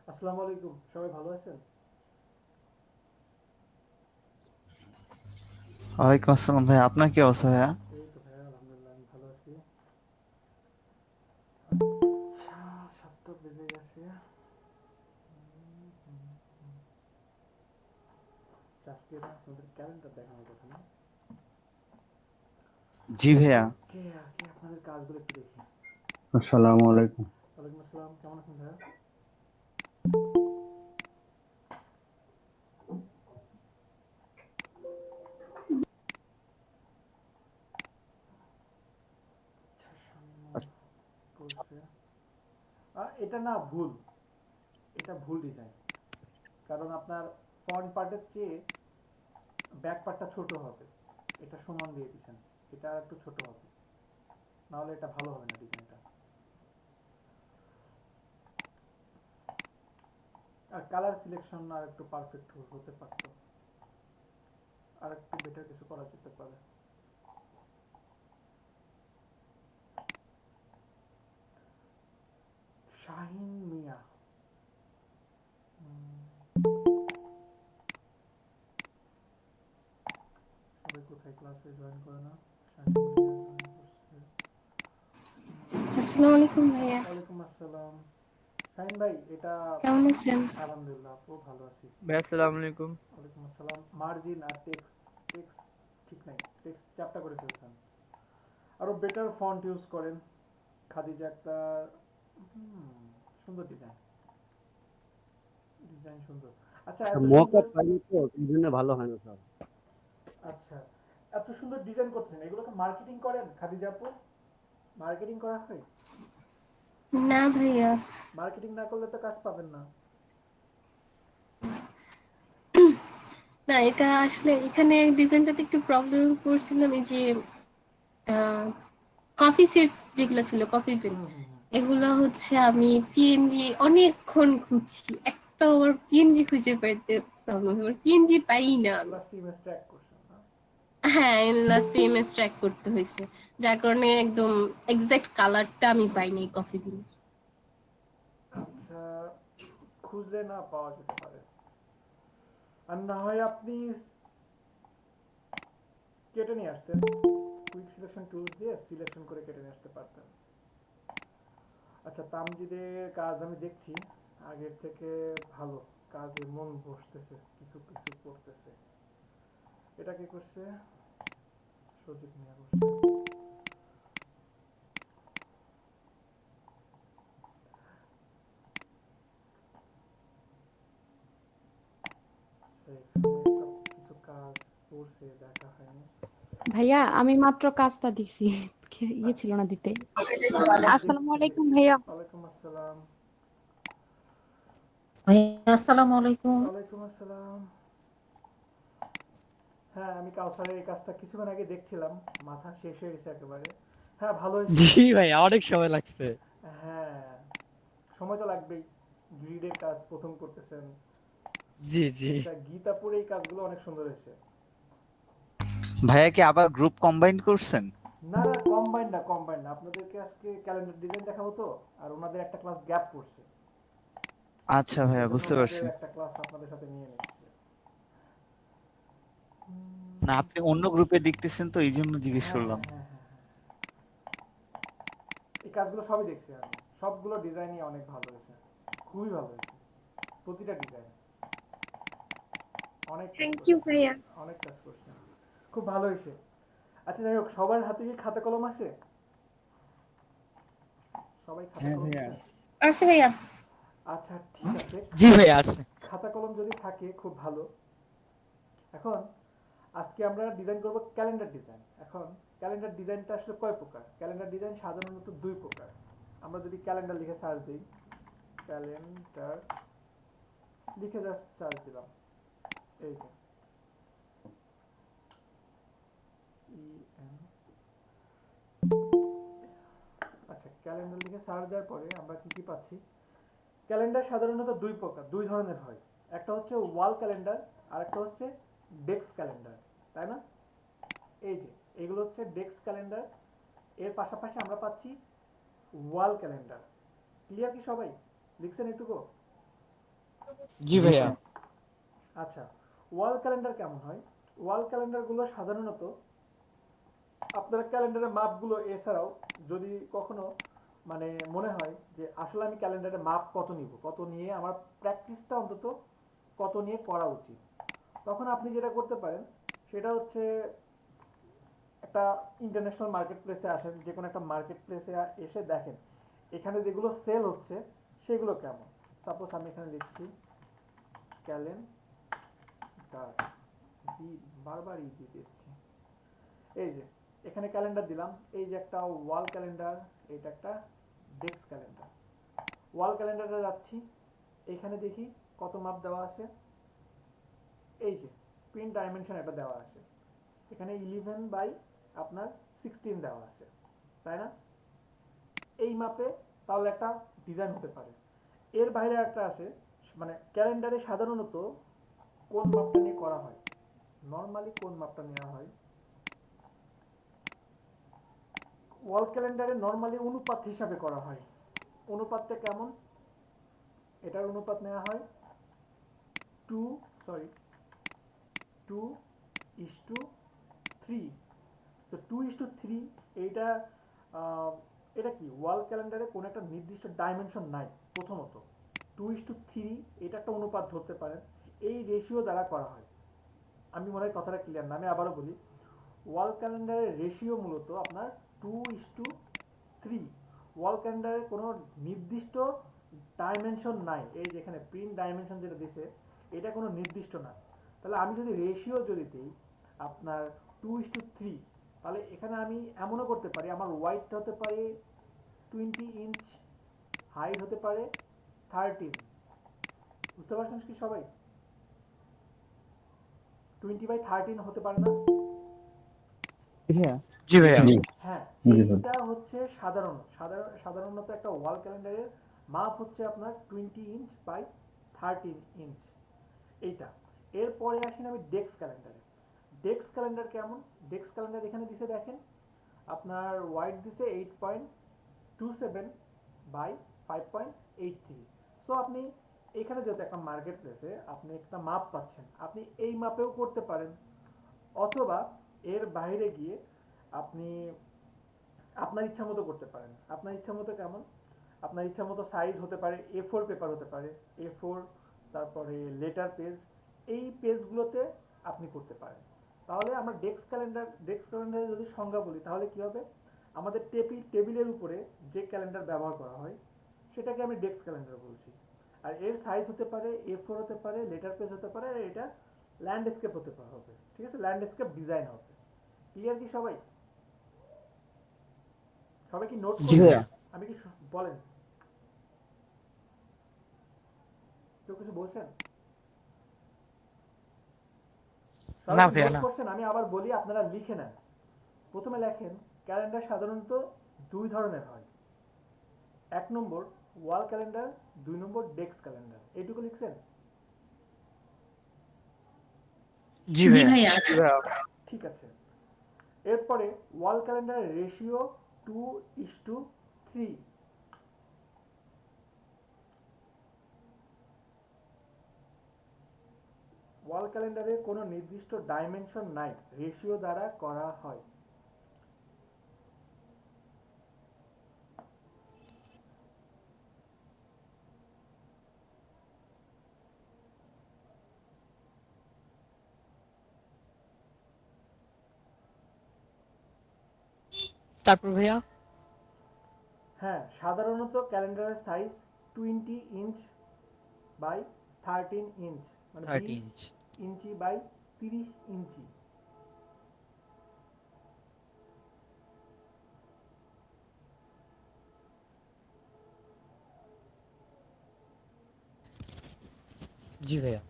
আসসালামু আলাইকুম, সবাই ভালো আছেন? ওয়ালাইকুম আসসালাম ভাই, আপনার কি অবস্থা ভাইয়া? এই তো ভাইয়া, আলহামদুলিল্লাহ আমি ভালো আছি। আচ্ছা, 7টা বেজে গেছে। আচ্ছা, আজকে না আপনাদের ক্যালেন্ডার দেখানোর কথা না? জি ভাইয়া। ওকে, আজকে আপনাদের কাজগুলো একটু দেখি। আসসালামু আলাইকুম। ওয়ালাইকুম আসসালাম, কেমন আছেন ভাইয়া? আচ্ছা, সামনে করছে। এটা না ভুল, এটা ভুল ডিজাইন। কারণ আপনার ফ্রন্ট পার্টের চেয়ে ব্যাক পার্টটা ছোট হবে। এটা সমান দিয়ে দিছেন, এটা আর একটু ছোট হবে, নাহলে এটা ভালো হবে না ডিজাইনটা। আর কালার সিলেকশন আর একটু পারফেক্ট হতে পারতো, আর একটু বেটার কিছু করা যেতে পারে। শাহিন মিয়া, সবাই কোথায় ক্লাসে জয়েন করে না? শাহিন মিয়া জয়েন করছে। আসসালামু আলাইকুম ভাইয়া। ওয়ালাইকুম আসসালাম। শাহিন ভাই, এটা কেমন আছেন? আলহামদুলিল্লাহ আপু ভালো আছি। ভাই আসসালামু আলাইকুম। ওয়ালাইকুম আসসালাম। মার্জিন আর টেক্সট, টেক্সট ঠিক নাই, টেক্সট চ্যাপটা করে ফেলছেন। আরো বেটার ফন্ট ইউজ করেন। খাদিজা আক্তার, সুন্দর ডিজাইন, ডিজাইন সুন্দর। আচ্ছা, এত সুন্দর। মকআপ পাইনি তো এই জন্য ভালো হয় না স্যার। আচ্ছা, এত সুন্দর ডিজাইন করছেন, এগুলোকে মার্কেটিং করেন খাদিজা আপু? মার্কেটিং করা হয়? না ভাইয়া, মার্কেটিং না করলে তো কাজ পাবেন না। না এটা আসলে এখানে ডিজাইনটাতে একটু প্রবলেম পড়ছিলাম। এই যে কফি সিটস যেগুলো ছিল, কফি বিন, হুম হুম হুম। এগুলো হচ্ছে আমি পিএনজি অনেকক্ষণ খুঁজছি, একটা ওর পিএনজি খুঁজে পাইতে প্রবলেম, ওর পিএনজি পাই না আমি। লাস্ট ইমেজ ট্র্যাক করছেন না? হ্যাঁ, লাস্ট ইমেজ ট্র্যাক করতে হয়েছে, যার কারণে একদম এক্সাক্ট কালারটা আমি পাইনি কফি বিন। আচ্ছা, খুঁজলে না পাওয়া যেতে পারে। আর না হয় আপনি কেটে নিয়ে আসতেন, কুইক সিলেকশন টুলস দিয়ে সিলেকশন করে কেটে নিয়ে আসতে পারতেন। আচ্ছা, তামজিদের কাজ আমি দেখছি, আগের থেকে ভালো, কাজে মন বসতেছে, কিছু কিছু করতেছে। এটা কি করছে? সজিব মিয়া করছে। আচ্ছা, এখানে একটা কিছু কাজ করছে, দেখা হয়নি। ভাইয়া আমি মাত্র কাজটা দিছি, ইয়ে ছিল আচ্ছা, না দিতে। দেখছি আসসালামু আলাইকুম দেখছি। ভাইয়া। ওয়ালাইকুম আসসালাম। ভাইয়া আসসালামু আলাইকুম। ওয়ালাইকুম আসসালাম। হ্যাঁ, আমি কাউসারের এই কাজটা কিছুক্ষণ আগে দেখছিলাম, মাথা শেষ হয়ে গেছে একেবারে। হ্যাঁ, ভালো হয়েছে। জি ভাই, অনেক সময় লাগছে। হ্যাঁ, সময় তো লাগবেই, গ্রিডের কাজ প্রথম করতেছেন। জি জি। আচ্ছা, গীতাপুর এই কাজগুলো অনেক সুন্দর হয়েছে। ভাইয়া কি আবার গ্রুপ কম্বাইন করছেন? না না, কম্বাইন না, কম্বাইন না, আপনাদেরকে আজকে ক্যালেন্ডার ডিজাইন দেখাবো তো। আর ওনাদের একটা ক্লাস গ্যাপ পড়ছে, আচ্ছা ভাইয়া, এই জন্য বুঝতে ওনাদের পারছি। একটা ক্লাস আপনাদের সাথে নিয়ে নিচ্ছে। না, আপনি অন্য গ্রুপে দেখতেছেন তো, এই জন্য জিজ্ঞেস হ্যাঁ করলাম। হ্যাঁ হ্যাঁ হ্যাঁ হ্যাঁ, এই কাজগুলো সবই দেখছি আমি, সবগুলো ডিজাইনই অনেক ভালো হয়েছে, খুবই ভালো হয়েছে, প্রতিটা ডিজাইন। অনেক কাজ থ্যাংক ইউ করছেন, ভাইয়া। অনেক কাজ করছেন, খুব ভালো হয়েছে। আচ্ছা, যাই হোক, সবার হাতে কি খাতা কলম আছে? সবাই খাতা হ্যাঁ কলম ভাইয়া। আছে? আছে ভাইয়া। আচ্ছা, ঠিক আছে। জি ভাই আছে। খাতা কলম যদি থাকে খুব ভালো। এখন আজকে আমরা ডিজাইন করব ক্যালেন্ডার ডিজাইন। এখন ক্যালেন্ডার ডিজাইনটা আসলে কয় প্রকার? ক্যালেন্ডার ডিজাইন সাধারণত দুই প্রকার। আমরা যদি ক্যালেন্ডার লিখে সার্চ দিই, ক্যালেন্ডার লিখে জাস্ট সার্চ দিলাম, এই যে EN, আচ্ছা, ক্যালেন্ডার লিখে সার্চ দেওয়ার পরে আমরা কি কি পাচ্ছি? ক্যালেন্ডার সাধারণত দুই প্রকার, দুই ধরনের হয়। একটা হচ্ছে ওয়াল ক্যালেন্ডার, আর একটা হচ্ছে ডেস্ক ক্যালেন্ডার, তাই না? এই যে এগুলো হচ্ছে ডেস্ক ক্যালেন্ডার। এর পাশাপাশি আমরা পাচ্ছি ওয়াল ক্যালেন্ডার। ক্লিয়ার কি সবাই? লিখছেন এটুকু? জি ভাইয়া। আচ্ছা, ওয়াল ক্যালেন্ডার কেমন হয়? ওয়াল ক্যালেন্ডারগুলো সাধারণত আপনার ক্যালেন্ডারের মাপগুলো এছাড়াও যদি কখনো মানে মনে হয় যে আসলে আমি ক্যালেন্ডারে মাপ কত নিব, কত নিয়ে আমার প্র্যাকটিসটা অন্তত কত নিয়ে করা উচিত, তখন আপনি যেটা করতে পারেন সেটা হচ্ছে একটা ইন্টারন্যাশনাল মার্কেট প্লেসে আসেন, যে কোনো একটা মার্কেট প্লেসে এসে দেখেন এখানে যেগুলো সেল হচ্ছে সেগুলো কেমন। সাপোজ আমি এখানে লিখছি ক্যালেন্ডার, বারবার দিয়ে দিচ্ছি। এই যে এখানে ক্যালেন্ডার দিলাম, এই যে একটা ওয়াল ক্যালেন্ডার, এটা একটা ডেস্ক ক্যালেন্ডার। ওয়াল ক্যালেন্ডারে যাচ্ছি, এইখানে দেখি কত মাপ দেওয়া আছে। এই যে প্রিন্ট ডাইমেনশন এটা দেওয়া আছে, এখানে 11 বাই আপনার 16 দেওয়া আছে, তাই না? এই মাপে তাহলে একটা ডিজাইন হতে পারে। এর বাইরে একটা আছে, মানে ক্যালেন্ডারে সাধারণত কোন মাপটা নিয়ে করা হয়, নর্মালি কোন মাপটা নেওয়া হয় ওয়াল ক্যালেন্ডারে নর্মালি অনুপাত হিসাবে করা হয়। অনুপাতটা কেমন? এটার অনুপাত নেওয়া হয় 2:3। তো 2:3 এইটা এটা কি ওয়াল ক্যালেন্ডারে কোনো একটা নির্দিষ্ট ডাইমেনশন নাই। প্রথমত 2:3 এটা একটা অনুপাত ধরতে পারেন, এই রেশিও দ্বারা করা হয়। আমি মনে হয় কথাটা ক্লিয়ার না, আমি আবারও বলি। ওয়াল ক্যালেন্ডারের রেশিও মূলত আপনার 2:3। ওয়াল ক্যালেন্ডারে কোনো নির্দিষ্ট ডাইমেনশন নাই, এই যেখানে প্রিন্ট ডাইমেনশন যেটা দিছে এটা কোনো নির্দিষ্ট না। তাহলে আমি যদি রেশিও যদি দিই আপনার 2:3, তাহলে এখানে আমি এমনও করতে পারি আমার ওয়াইডটা হতে পারে 20 ইঞ্চ, হাইট হতে পারে 13। বুঝতে পারছেন কি সবাই? 20/13 হতে পারে না? জি ভাইয়া। হ্যাঁ, জি, এইটা হচ্ছে সাধারণত একটা ওয়াল ক্যালেন্ডারের মাপ হচ্ছে আপনার 20 ইঞ্চ বাই 13 ইঞ্চ এইটা। এরপরে আসেন আমি ডেস্ক ক্যালেন্ডারে। ডেস্ক ক্যালেন্ডার কেমন? ডেস্ক ক্যালেন্ডার এখানে দিছে দেখেন, আপনার ওয়াইড দিছে 8.27 বাই 5.83। সো আপনি এখানে যেহেতু একটা মার্কেট প্লেসে আপনি একটা মাপ পাচ্ছেন, আপনি এই মাপেও করতে পারেন, অথবা এর বাইরে গিয়ে আপনি আপনার ইচ্ছা মতো করতে পারেন। আপনার ইচ্ছা মতো কেমন? আপনার ইচ্ছা মতো সাইজ হতে পারে A4 পেপার হতে পারে, A4, তারপরে লেটার পেজ, এই পেজগুলোতে আপনি করতে পারেন। তাহলে আমরা ডেস্ক ক্যালেন্ডারে যদি সংজ্ঞা বলি তাহলে কি হবে? আমাদের টেবিলের উপরে যে ক্যালেন্ডার ব্যবহার করা হয় সেটাকে আমি ডেস্ক ক্যালেন্ডার বলছি। আর এর সাইজ হতে পারে A4 হতে পারে, লেটার পেজ হতে পারে, আর এটা ল্যান্ডস্কেপ হতে হবে, ঠিক আছে? ল্যান্ডস্কেপ ডিজাইন হবে। ক্লিয়ার কি সবাই? সবাই কি নোট জি করছেন? ভাইয়া। আমি কি বলেন, কেউ কিছু বলছেন? সবাই না কি ভাইয়া নোট না। করছেন? আমি আবার বলি, আপনারা লিখে নেন। প্রথমে লেখেন ক্যালেন্ডার সাধারণত দুই ধরনের হয়। 1 নম্বর ওয়াল ক্যালেন্ডার, 2 নম্বর ডেস্ক ক্যালেন্ডার। এইটুকু লিখছেন? জি ভাইয়া। জি ভাইয়া। ঠিক আছে। এরপরে ওয়াল ক্যালেন্ডারের রেশিও 2:3। ওয়াল ক্যালেন্ডারে কোনো নির্দিষ্ট ডাইমেনশন নাই, রেশিও দ্বারা করা হয়। তারপর ভাইয়া? হ্যাঁ, সাধারণত ক্যালেন্ডারের সাইজ 20 ইঞ্চ বাই 13 ইঞ্চ, মানে 30 20 ইঞ্চ। ইঞ্চি বাই 30 ইঞ্চি। জি ভাইয়া।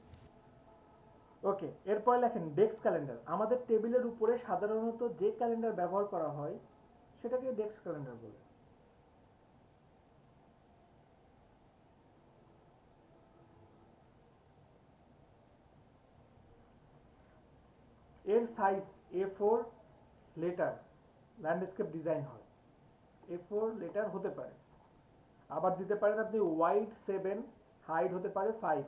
ওকে, এরপর লেখেন ডেস্ক ক্যালেন্ডার। আমাদের টেবিলের উপরে সাধারণত যে ক্যালেন্ডার ব্যবহার করা হয় সেটাকে ডেস্ক ক্যালেন্ডার বলে। এর size A4, letter, landscape design হয়। A4 লেটার হতে পারে। আবার দিতে পারেন আপনি ওয়াইড 7, হাইট হতে পারে 5।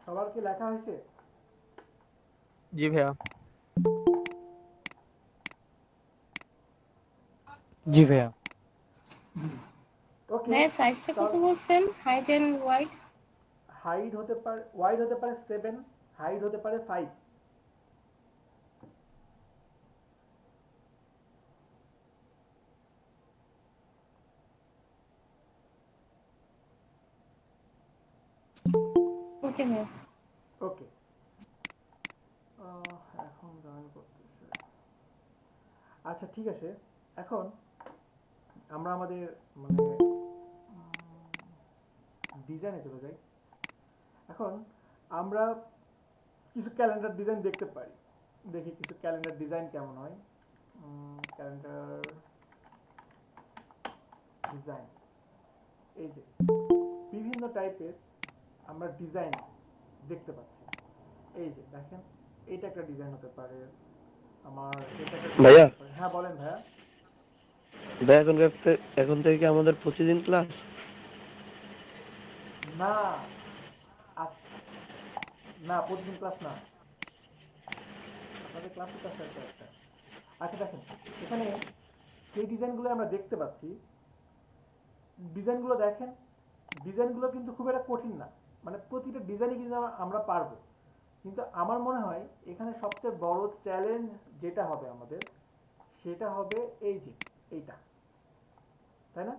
সবার কি লেখা হয়েছে? জি ভাইয়া। জি ভাইয়া। ওকে, ভাইয়া সাইজটা কত বলছেন? Height and wide? হাইট হতে পারে, ওয়াইড হতে পারে 7, হাইট হতে পারে 5। ওকে ভাইয়া। ওকে, এখন জয়েন করতেছে। আচ্ছা ঠিক আছে, এখন আমরা আমাদের মানে ডিজাইনে চলে যাই। এখন আমরা কিছু ক্যালেন্ডার ডিজাইন দেখতে পারি, দেখি কিছু ক্যালেন্ডার ডিজাইন কেমন হয়। ক্যালেন্ডার ডিজাইন, এই যে বিভিন্ন টাইপের আমরা ডিজাইন দেখতে পাচ্ছি। এই যে দেখেন, এইটা একটা ডিজাইন হতে পারে আমার, এটা একটা ভাইয়া design হতে পারে। হ্যাঁ বলেন ভাইয়া। ভাইয়া এখন থেকে কি আমাদের প্রতিদিন ক্লাস? না, আজ না, প্রতিদিন ক্লাস না, আপনাদের ক্লাসই তো আছে একটা একটা। আচ্ছা দেখেন, এখানে যে ডিজাইনগুলো আমরা দেখতে পাচ্ছি, ডিজাইনগুলো দেখেন, ডিজাইনগুলো কিন্তু খুব একটা কঠিন না, মানে প্রতিটা ডিজাইনই কিন্তু আমরা পারবো। কিন্তু আমার মনে হয় এখানে সবচেয়ে বড় চ্যালেঞ্জ যেটা হবে আমাদের, সেটা হবে এই যে এইটা, তাই না?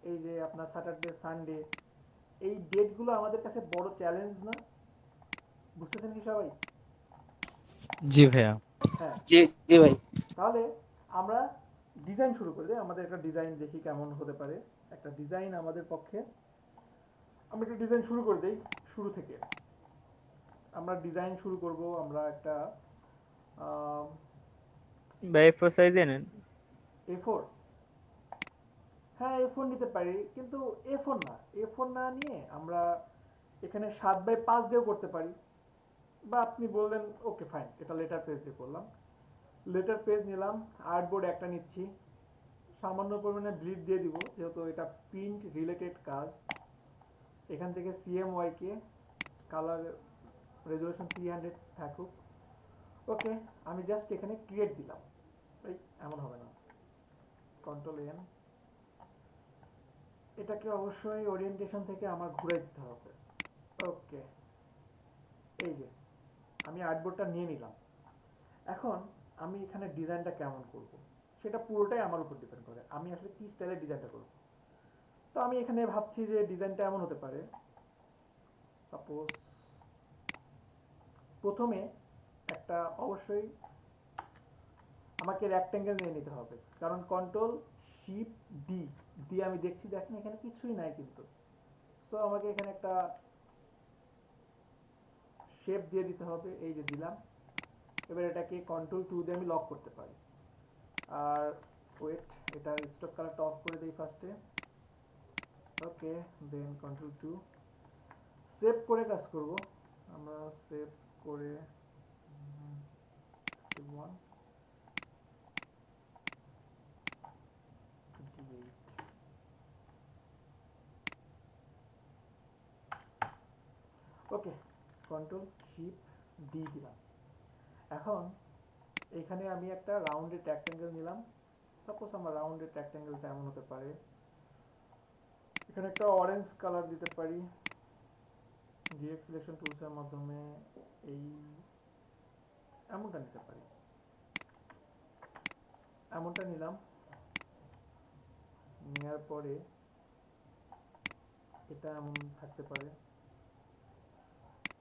এই যে আপনার স্যাটারডে সানডে, এই ডেটগুলো আমাদের কাছে বড় চ্যালেঞ্জ না? বুঝতেছেন কি সবাই? জি ভাইয়া। হ্যাঁ, জি জি ভাই। তাহলে আমরা ডিজাইন শুরু করে দিই। আমাদের একটা ডিজাইন দেখি কেমন হতে পারে। একটা ডিজাইন আমাদের পক্ষে, আমরা একটা ডিজাইন শুরু করে দিই শুরু থেকে। আমরা ডিজাইন শুরু করব, আমরা একটা ভাই A4 সাইজে নেন। A4, হ্যাঁ A4 নিতে পারি, কিন্তু A4 না, A4 না নিয়ে আমরা এখানে 7x5 দিয়েও করতে পারি। বা আপনি বললেন ওকে ফাইন, এটা লেটার পেজ দিয়ে করলাম। লেটার পেজ নিলাম, আর্টবোর্ড একটা নিচ্ছি, সামান্য পরিমাণে ব্লিড দিয়ে দিব যেহেতু এটা প্রিন্ট রিলেটেড কাজ। এখান থেকে CMYK, কালার রেজলিউশন 300 থাকুক। ওকে, আমি জাস্ট এখানে ক্রিয়েট দিলাম। এই এমন হবে না, কন্ট্রোল এন, এটাকে অবশ্যই ওরিয়েন্টেশন থেকে আমার ঘুরে দিতে হবে। ওকে, এই যে আমি আর্টবোর্ডটা নিয়ে নিলাম। এখন আমি এখানে ডিজাইনটা কেমন করব সেটা পুরোটাই আমার উপর ডিপেন্ড করে, আমি আসলে কি স্টাইলের ডিজাইনটা করব। তো আমি এখানে ভাবছি যে ডিজাইনটা এমন হতে পারে, সাপোজ প্রথমে একটা অবশ্যই আমাকে রেক্ট্যাঙ্গেল নিয়ে নিতে হবে, কারণ কন্ট্রোল শিফট ডি দিয়ে আমি দেখছি, দেখেন এখানে কিছুই নাই কিন্তু। সো আমাকে এখানে একটা শেপ দিয়ে দিতে হবে, এই যে দিলাম। এবার এটাকে কন্ট্রোল 2 দিয়ে আমি লক করতে পারি। আর ওয়েট, এটার স্টক কালারটা অফ করে দেই ফার্স্টে। ওকে, দেন কন্ট্রোল 2, সেভ করে কাজ করব। আমরা সেভ করে 1 28, ওকে, কন্ট্রোল শিফট ডি দিলাম। এখন এখানে আমি একটা রাউন্ডেড রেক্ট্যাঙ্গেল নিলাম। সাপোজ আমার রাউন্ডেড রেক্ট্যাঙ্গেলটা এমন হতে পারে, এখানে একটা অরেঞ্জ কালার দিতে পারি ডিরেক্ট সিলেকশন টুলসের মাধ্যমে, এই এমনটা নিতে পারি, এমনটা নিলাম। নেওয়ার পরে এটা এমন থাকতে পারে,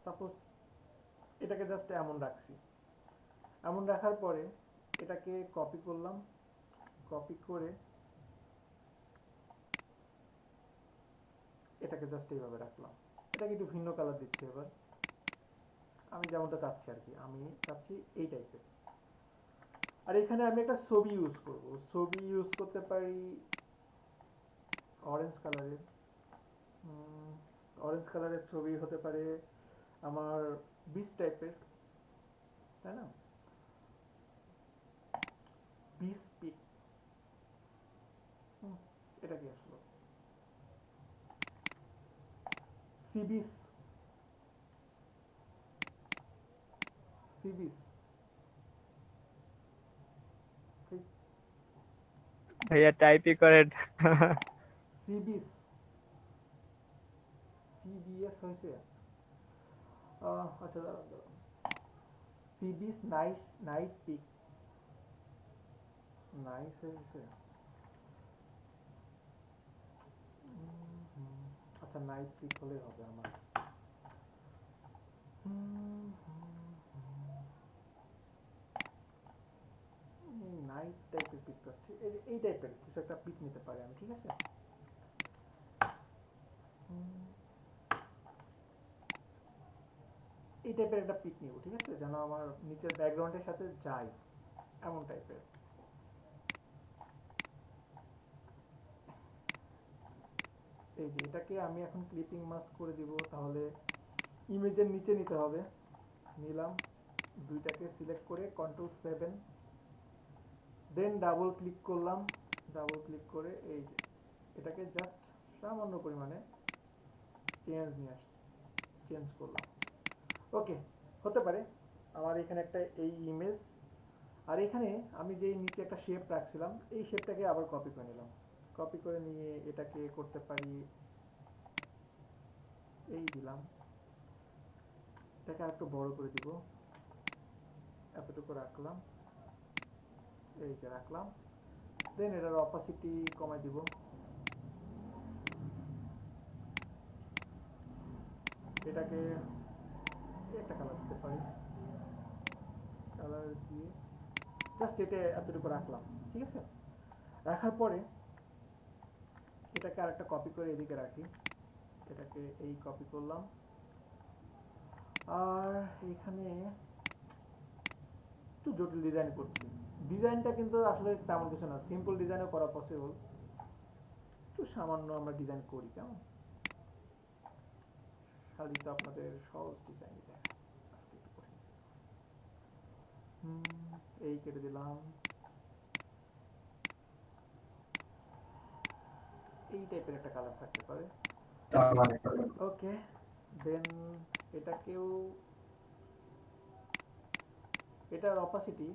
সাপোজ এটাকে জাস্ট এমন রাখছি। এমন রাখার পরে এটাকে কপি করলাম, কপি করে এটাকে জাস্ট এইভাবে রাখলাম। এটাকে একটু ভিন্ন কালার দিচ্ছি এবার, আমি যেমনটা চাচ্ছি আর কি, আমি চাচ্ছি এই টাইপের। আর এখানে আমি একটা ছবি ইউজ করব, ছবি ইউজ করতে পারি অরেঞ্জ কালারের, অরেঞ্জ কালারের ছবি হতে পারে আমার বিচ টাইপের, তাই না? বিচ পিক, এটা কি আসলো? সি বিচ, সি বিচ, ঠিক, ভাইয়া টাইপই করেন। সি বিচ, সিবিএস হয়েছে। আচ্ছা দাঁড়ান দাঁড়ান, sea beach nice, night pic, nice হয়েছে। আচ্ছা নাইট পিক হলেই হবে আমার। নাইট টাইপের পিক পাচ্ছি, এই যে এই টাইপের কিছু একটা পিক নিতে পারি আমি, ঠিক আছে? এই টাইপের একটা পিক নিব, ঠিক আছে, যেন আমার নিচের ব্যাকগ্রাউন্ডের সাথে যায় এমন টাইপের। এই যে এটাকে আমি এখন ক্লিপিং মাস্ক করে দিব, তাহলে ইমেজের নিচে নিতে হবে। নিলাম, দুইটাকে সিলেক্ট করে Ctrl+7, দেন ডাবল ক্লিক করলাম, ডাবল ক্লিক করে এই যে এটাকে জাস্ট সামান্য পরিমাণে চেঞ্জ করলাম। ওকে, হতে পারে আমার এখানে একটা এই ইমেজ, আর এখানে আমি যে নিচে একটা শেপ রাখছিলাম এই শেপটাকে আবার কপি করে নিলাম। কপি করে নিয়ে এটাকে করতে পারি, এই দিলাম, এটাকে আরেকটু বড় করে দিব, এতটুকু রাখলাম, এই যে রাখলাম। দেন এটার অপাসিটি কমাই দিব, এটাকে একটা কালার দিতে পারি, কালার দিয়ে জাস্ট এটা এতটুকু রাখলাম, ঠিক আছে? রাখার পরে এটাকে আরেকটা কপি করে এদিকে রাখি, এটাকে এই কপি করলাম, আর এখানে একটু জটিল ডিজাইন করছি। ডিজাইনটা কিন্তু আসলে তেমন কিছু না, সিম্পল ডিজাইনও করা পসিবল, একটু সামান্য আমরা ডিজাইন করি, কেমন? খালি তো আপনাদের সহজ ডিজাইন দেয়, আজকে একটু কঠিন। এই কেটে দিলাম, এই টাইপের একটা কালার থাকতে পারে। ওকে, দেন এটাকেও, এটার অপাসিটি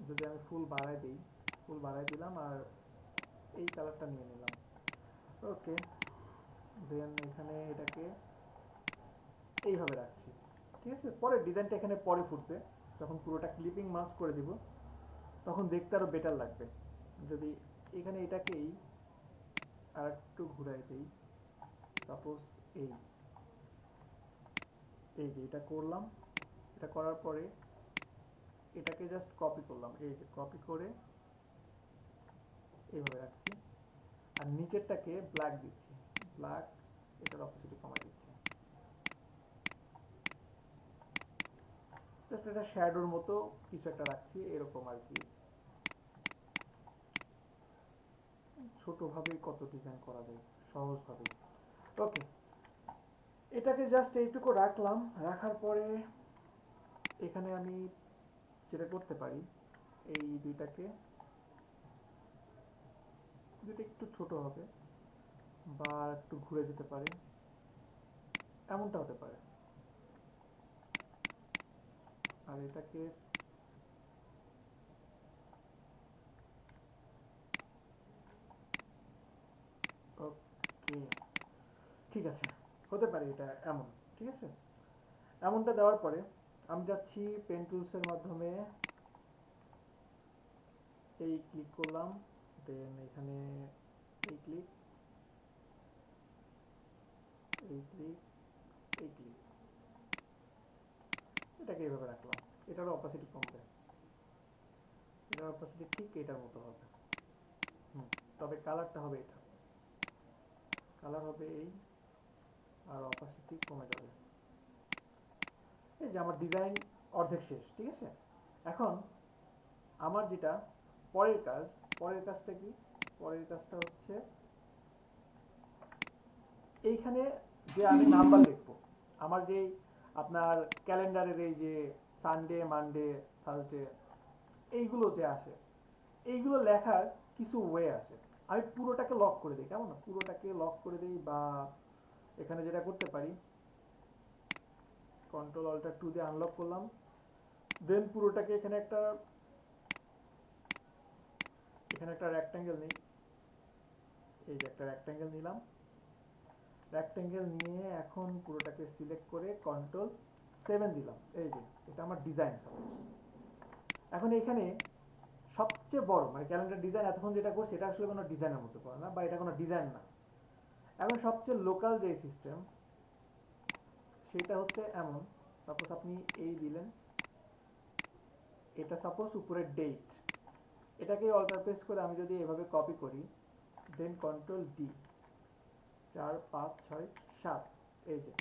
যদি আমি ফুল বাড়াই দিই, ফুল বাড়াই দিলাম, আর এই কালারটা নিয়ে নিলাম। ওকে, দেন এখানে এটাকে এইভাবে রাখছি, ঠিক আছে? পরে ডিজাইনটা এখানে পরে ফুটবে, যখন পুরোটা ক্লিপিং মাস্ক করে দিব তখন দেখতে আরো বেটার লাগবে। যদি এখানে এটাকেই আর একটু ঘুরাই দিই, সাপোজ এই যে এটা করলাম, এটা করার পরে এটাকে জাস্ট কপি করলাম, এই যে কপি করে এইভাবে রাখছি, আর নিচেরটাকে ব্ল্যাক দিচ্ছি, ব্ল্যাক, এটার অপোজিটে কমাই দিচ্ছি, জাস্ট এটা শ্যাডোর মতো কিছু একটা রাখছি, এরকম আর কি। ছোটভাবেই কত ডিজাইন করা যায় সহজভাবে। ওকে, এটাকে জাস্ট এইটুকু রাখলাম, রাখার পরে এখানে আমি যেটা করতে পারি, এই দুইটা একটু ছোট হবে বা একটু ঘুরে যেতে পারে, এমনটা হতে পারে। আর এটাকে ওকে, ঠিক আছে, হতে পারে এটা এমন, ঠিক আছে? এমনটা দেওয়ার পরে আমি যাচ্ছি পেন টুলসের মাধ্যমে, এই ক্লিক করলাম, দেন এখানে এই ক্লিক, এই ক্লিক, এই ক্লিক, এটাকে এইভাবে রাখলাম। এটারও অপাসিটি কমবে, এটার অপাসিটি ঠিক এটার মতো হবে। তবে কালারটা হবে এটা, কালার হবে এই, আর অপাসিটি কমে যাবে। এই যে আমার ডিজাইন অর্ধেক শেষ, ঠিক আছে? এখন আমার যেটা পরের কাজ, পরের কাজটা কি? পরের কাজটা হচ্ছে এইখানে যে আমি নাম্বার লিখবো, আমার যে আপনার ক্যালেন্ডারের এই যে সানডে, মানডে, থার্সডে এইগুলো যে আসে, এইগুলো লেখার কিছু ওয়ে আছে। আমি পুরোটাকে লক করে দিই, কেমন? পুরোটাকে লক করে দিই, বা এখানে যেটা করতে পারি, কন্ট্রোল অল্টার 2 দিয়ে আনলক করলাম, দেন পুরোটাকে এখানে একটা রেক্ট্যাঙ্গেল নিই, এই যে একটা রেক্ট্যাঙ্গেল নিলাম, রেক্ট্যাঙ্গেল নিয়ে এখন পুরোটাকে সিলেক্ট করে কন্ট্রোল 7 দিলাম, এই যে এটা আমার ডিজাইন সাপোজ। এখন এখানে সবচেয়ে বড় মানে ক্যালেন্ডার ডিজাইন এতক্ষণ যেটা করছি এটা আসলে কোনো ডিজাইনের মধ্যে পড়ে না, বা এটা কোনো ডিজাইন না। এখন সবচেয়ে লোকাল যে সিস্টেম সেটা হচ্ছে এমন, সাপোজ আপনি এই দিলেন, এটা সাপোজ উপরে ডেট, এটাকে অল্টার প্রেস করে আমি যদি এভাবে কপি করি, দেন কন্ট্রোল ডি, 4 5 6 7, এই যে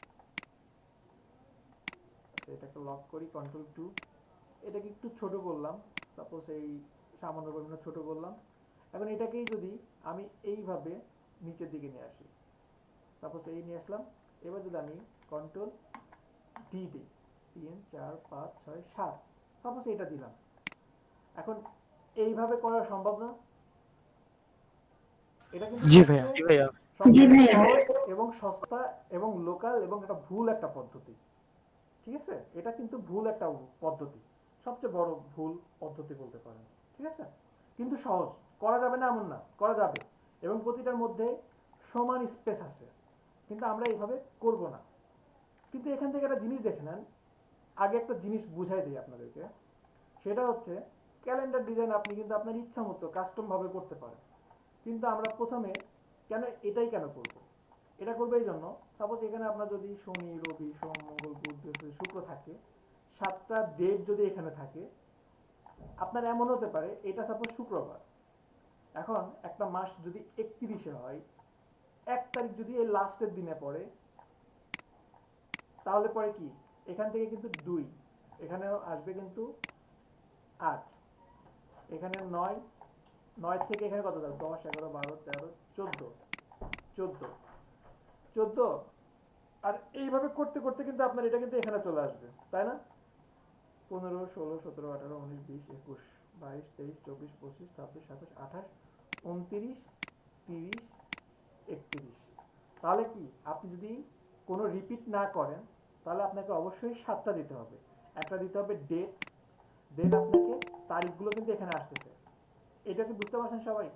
এটাকে লক করি, কন্ট্রোল 2, এটাকে একটু ছোট করলাম, সাপোজ এই সামান্য পরিমাণে ছোট করলাম। এখন এটাকেই যদি আমি এইভাবে নিচের দিকে নিয়ে আসি, সাপোজ এই নিয়ে আসলাম, এবার যদি আমি কন্ট্রোল ডি দিই, 3 4 5 6 7, সাপোজ এটা দিলাম, এখন এইভাবে করা সম্ভব না? এটা কিন্তু জি ভাইয়া। সবচেয়ে সহজ এবং সস্তা এবং লোকাল এবং এটা ভুল একটা পদ্ধতি, ঠিক আছে? এটা কিন্তু ভুল একটা পদ্ধতি, সবচেয়ে বড় ভুল পদ্ধতি বলতে পারেন, ঠিক আছে? কিন্তু সহজ, করা যাবে না এমন না, করা যাবে, এবং প্রতিটার মধ্যে সমান স্পেস আছে, কিন্তু আমরা এইভাবে করব না। কিন্তু এখান থেকে একটা জিনিস দেখে নেন, আগে একটা জিনিস বুঝাই দিই আপনাদেরকে, সেটা হচ্ছে ক্যালেন্ডার ডিজাইন আপনি কিন্তু আপনার ইচ্ছা মতো কাস্টম ভাবে করতে পারেন, কিন্তু আমরা প্রথমে এটাই কেন করব? এটা করবে এই জন্য, সাপোজ এখানে আপনার যদি শনি, রবি, সোম, মঙ্গল, বুধ, বৃহস্পতি, শুক্র থাকে, 7টা ডেট যদি এখানে থাকে, আপনার এমন হতে পারে এটা সাপোজ শুক্রবার, এখন একটা মাস যদি 31-এ হয়, 1 তারিখ যদি এই লাস্টের দিনে পড়ে, তাহলে পরে কি এখান থেকে কিন্তু 2, এখানেও আসবে কিন্তু 8, এখানে 9, 9 থেকে এখানে কত যাবে, 10 11 12 13 14, 14, আর এইভাবে করতে করতে কিন্তু আপনার এটা কিন্তু এখানে চলে আসবে, তাই না? 15 16 17 18 19 20 21 22 23 24 25 26 27 28 29 30 31, তাহলে কি আপনি যদি কোনো রিপিট না করেন তাহলে আপনাকে অবশ্যই 7টা দিতে হবে, একটা দিতে হবে ডেট, দেন আপনাকে তারিখগুলো কিন্তু এখানে আসতেছে। এটা কি বুঝতে পারছেন সবাই?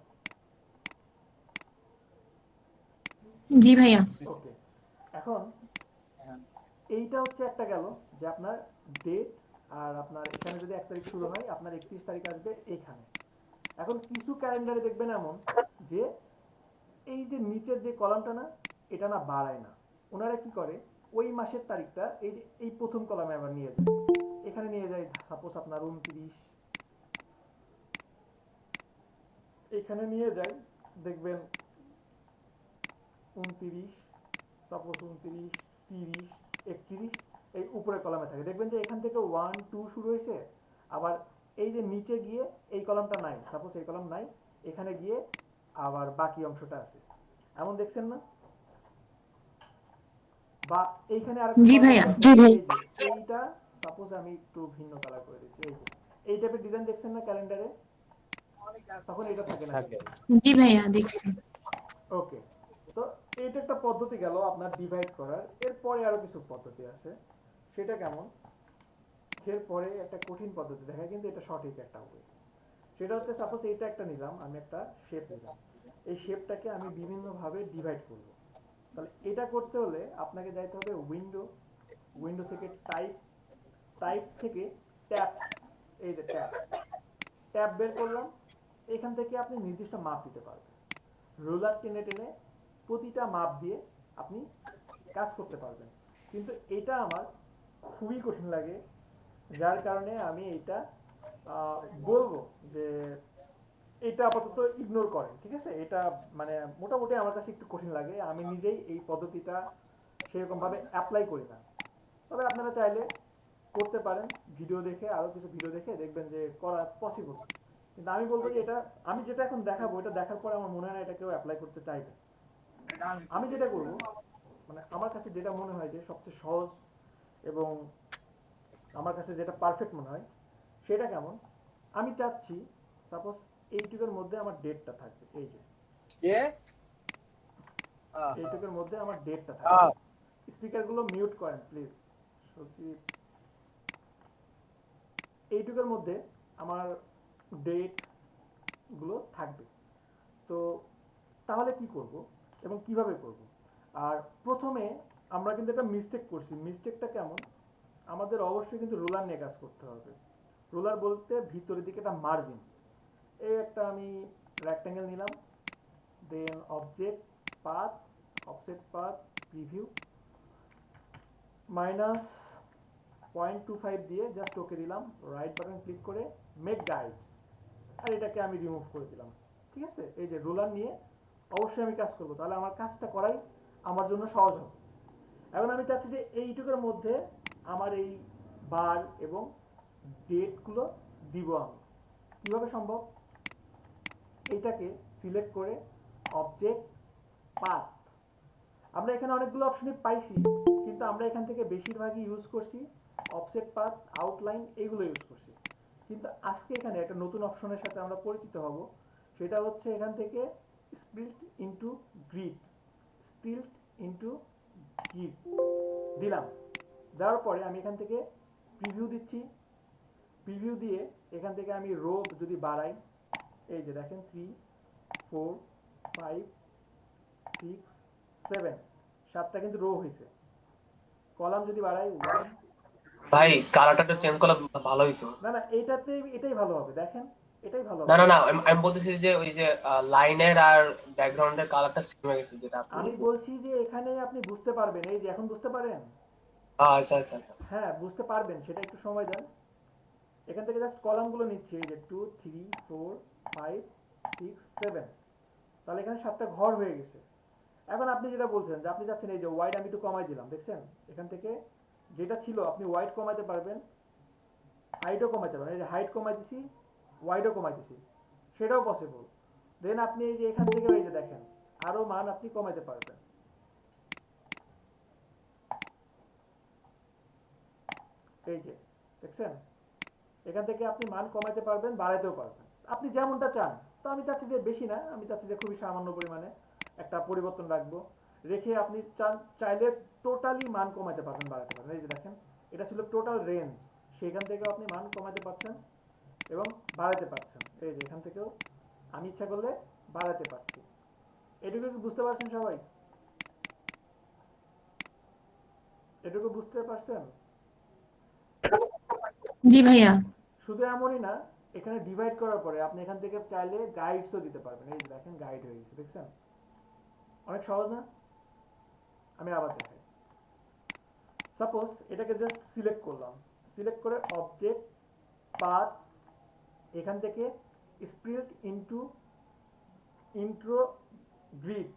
জি ভাইয়া। ওকে, এখন এইটা হচ্ছে একটা গেল যে আপনার ডেট, আর আপনার এখানে যদি 1 তারিখ শুরু হয় আপনার 31 তারিখ আসবে এখানে। এখন কিছু ক্যালেন্ডারে দেখবেন এমন যে এই যে নিচের যে কলামটা না, এটা না বাড়ায় না, ওনারা কি করে ওই মাসের তারিখটা এই যে এই প্রথম কলামে আবার নিয়ে যায়, এখানে নিয়ে যায়, সাপোজ আপনার 29, এখানে নিয়ে যায়, দেখবেন 29, সাপোজ 29 30 31, এই উপরে কলামে থাকে, দেখবেন যে এখান থেকে 1 2 শুরু হয়েছে, আবার এই যে নিচে গিয়ে এই কলামটা নাই, সাপোজ এই কলাম নাই, এখানে গিয়ে আবার বাকি অংশটা আছে, এমন দেখছেন না? বা এইখানে আর জি ভাইয়া, জি ভাই। এইটা সাপোজ আমি একটু ভিন্ন কালার করে দিচ্ছি, এই যে এই টাইপের ডিজাইন দেখছেন না ক্যালেন্ডারে, তখন এটা থাকে না। জি ভাইয়া দেখছি। ওকে, তো এইটা একটা পদ্ধতি গেল আপনার ডিভাইড করার। এরপরে আরো কিছু পদ্ধতি আছে, সেটা কেমন, এরপরে একটা কঠিন পদ্ধতি দেখায়, কিন্তু এটা সঠিক একটা ওয়ে। সেটা হচ্ছে সাপোজ এইটা একটা নিলাম, আমি একটা শেপ নিলাম, এই শেপটাকে আমি বিভিন্নভাবে ডিভাইড করব। তাহলে এটা করতে হলে আপনাকে যাইতে হবে উইন্ডো থেকে টাইপ থেকে ট্যাবস, এই যে ট্যাব বের করলাম, এখান থেকে আপনি নির্দিষ্ট মাপ দিতে পারবেন, রোলার টেনে টেনে প্রতিটা মাপ দিয়ে আপনি কাজ করতে পারবেন। কিন্তু এটা আমার খুবই কঠিন লাগে, যার কারণে আমি এটা বলবো যে এটা আপাতত ইগনোর করেন, ঠিক আছে? এটা মানে মোটামুটি আমার কাছে একটু কঠিন লাগে, আমি নিজেই এই পদ্ধতিটা সেরকমভাবে অ্যাপ্লাই করি না। তবে আপনারা চাইলে করতে পারেন, ভিডিও দেখে, আরও কিছু ভিডিও দেখে দেখবেন যে করা পসিবল। কিন্তু আমি বলবো যে এটা আমি যেটা এখন দেখাবো, এটা দেখার পরে আমার মনে হয় না এটা কেউ অ্যাপ্লাই করতে চাইবে। আমি যেটা করব, মানে আমার কাছে যেটা মনে হয় যে সবচেয়ে সহজ এবং আমার কাছে যেটা পারফেক্ট মনে হয় সেটা কেমন, আমি চাচ্ছি সাপোজ এইটুকুর মধ্যে আমার ডেটটা থাকবে, এই যে এইটুকুর মধ্যে আমার ডেটটা থাকবে। স্পিকারগুলো মিউট করেন প্লিজ সচিব। এইটুকুর মধ্যে আমার ডেট গুলো থাকবে। তো তাহলে কি করব এবং কিভাবে করব? আর প্রথমে আমরা কিন্তু একটা মিস্টেক করছি। মিস্টেকটা কেমন, আমাদের অবশ্যই কিন্তু রোলার নিয়ে কাজ করতে হবে। রোলার বলতে ভিতরের দিকে একটা মার্জিন, এই একটা আমি রেক্ট্যাঙ্গেল নিলাম, then object path, offset path, preview -0.25 দিয়ে জাস্ট ওকে দিলাম, রাইট বাটন ক্লিক করে মেক গাইডস, আর এটাকে আমি রিমুভ করে দিলাম। ঠিক আছে, এই যে রোলার নিয়ে অবশ্যই আমি কাজ করব, তাহলে আমার কাজটা করাই আমার জন্য সহজ হবে। এখন আমি চাচ্ছি যে এইটুকুর মধ্যে আমার এই বার এবং ডেটগুলো দিব। আমি কিভাবে সম্ভব, এইটাকে সিলেক্ট করে অবজেক্ট পাথ, আমরা এখানে অনেকগুলো অপশনই পাইছি, কিন্তু আমরা এখান থেকে বেশিরভাগই ইউজ করছি অফসেট পাথ, আউটলাইন, এইগুলো ইউজ করছি। কিন্তু আজকে এখানে একটা নতুন অপশনের সাথে আমরা পরিচিত হব, সেটা হচ্ছে এখান থেকে split into grid. Split into grid দিলাম, দেওয়ার পরে আমি এখান থেকে প্রিভিউ দিচ্ছি। প্রিভিউ দিয়ে এখান থেকে আমি রো যদি বাড়াই, এই যে দেখেন 3 4 5 6 7, 7টা কিন্তু রো হয়েছে। কলাম যদি বাড়াই 1, ভাই কালারটা একটু চেঞ্জ করলে ভালো হইতো। না না এটাই ভালো হবে, দেখেন এটাই ভালো না হবে। না না আমি বলতেছি যে ওই যে লাইনের আর ব্যাকগ্রাউন্ডের কালারটা সেম হয়ে গেছে যেটা আপনি আমি বলছি যে এখানে আপনি বুঝতে পারবেন, এই যে এখন বুঝতে পারেন। আচ্ছা আচ্ছা আচ্ছা হ্যাঁ বুঝতে পারবেন, সেটা একটু সময় দেন। এখান থেকে জাস্ট কলামগুলো নিচ্ছি, এই যে 2 3 4 5 6 7, তাহলে এখানে 7টা ঘর হয়ে গেছে। এখন আপনি যেটা বলছেন যে আপনি যাচ্ছেন, এই যে ওয়াইড আমি একটু কমাই দিলাম, দেখছেন এখান থেকে যেটা ছিল আপনি ওয়াইড কমাইতে পারবেন, হাইটও কমাইতে পারবেন। এই যে হাইট কমাই দিছি, ওয়াইডও কমাই দিছি, সেটাও পসিবল। দেন আপনি এই যে এখান থেকে এই যে দেখেন আরো মান আপনি কমাইতে পারবেন, এই যে দেখছেন এখান থেকে আপনি মান কমাইতে পারবেন, বাড়াইতেও পারবেন, আপনি যেমনটা চান। তো আমি চাচ্ছি যে বেশি না, আমি চাচ্ছি যে খুবই সামান্য পরিমাণে একটা পরিবর্তন রাখবো, রেখে আপনি চাইলে টোটালি মান কমাইতে পারবেন, বাড়াতে পারবেন। এই যে দেখেন এটা ছিল টোটাল রেঞ্জ, সেখান থেকেও আপনি মান কমাতে পারছেন এবং বাড়াতে পারছেন। এই যে এখান থেকেও আমি ইচ্ছা করলে বাড়াতে পারছি। এটুকু কি বুঝতে পারছেন সবাই? এটুকু বুঝতে পারছেন? জি ভাইয়া। শুধু এমনই না, এখানে ডিভাইড করার পরে আপনি এখান থেকে চাইলে গাইডসও দিতে পারবেন। এই যে দেখেন গাইড হয়ে গেছে, দেখছেন অনেক সহজ না? আমি আবার দেখাই। সাপোজ এটাকে জাস্ট সিলেক্ট করলাম, সিলেক্ট করে অবজেক্ট পাথ, এখান থেকে স্প্লিট ইনটু ইন্ট্রো গ্রিড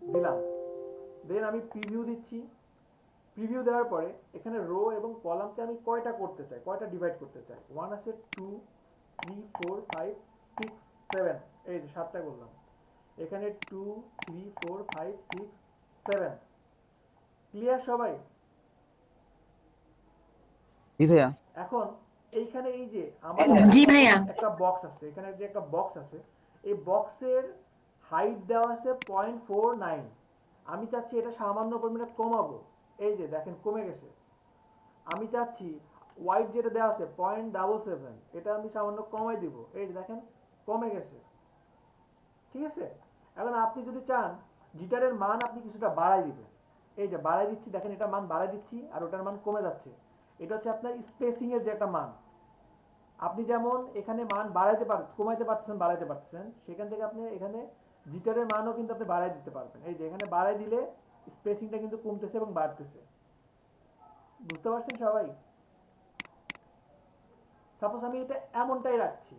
দিলাম, দেন আমি প্রিভিউ দিচ্ছি। প্রিভিউ দেওয়ার পরে এখানে রো এবং কলামকে আমি কয়টা করতে চাই, কয়টা ডিভাইড করতে চাই, 1 আছে 2 3 4 5 6 7, এই যে 7টা করলাম। এখানে 2 3 4 5 6 7, ক্লিয়ার সবাই? জি ভাইয়া। এখন এইখানে এই যে আমার জি ভাইয়া। একটা বক্স আছে, এখানে যে একটা বক্স আছে, এই বক্সের হাইট দেওয়া আছে 0.49, আমি চাচ্ছি এটা সামান্য পরিমাণে কমাবো, এই যে দেখেন কমে গেছে। আমি চাচ্ছি ওয়াইড যেটা দেওয়া আছে 0.77, এটা আমি সামান্য কমাই দিব, এই যে দেখেন কমে গেছে। ঠিক আছে, এখন আপনি যদি চান গিটারের মান আপনি কিছুটা বাড়াই দিবেন, এই যে বাড়াই দিচ্ছি, দেখেন এটা মান বাড়াই দিচ্ছি আর ওটার মান কমে যাচ্ছে। এটা হচ্ছে আপনার স্পেসিং এর যে একটা মান, আপনি যেমন এখানে মান বাড়াইতে পারছেন, কমাইতে পারছেন, বাড়াইতে পারছেন, সেখান থেকে আপনি এখানে গিটারের মানও কিন্তু আপনি বাড়াই দিতে পারবেন। এই যে এখানে বাড়াই দিলে স্পেসিংটা কিন্তু কমতেছে এবং বাড়তেছে, বুঝতে পারছেন সবাই? সাপোজ আমি এটা এমনটাই রাখছি,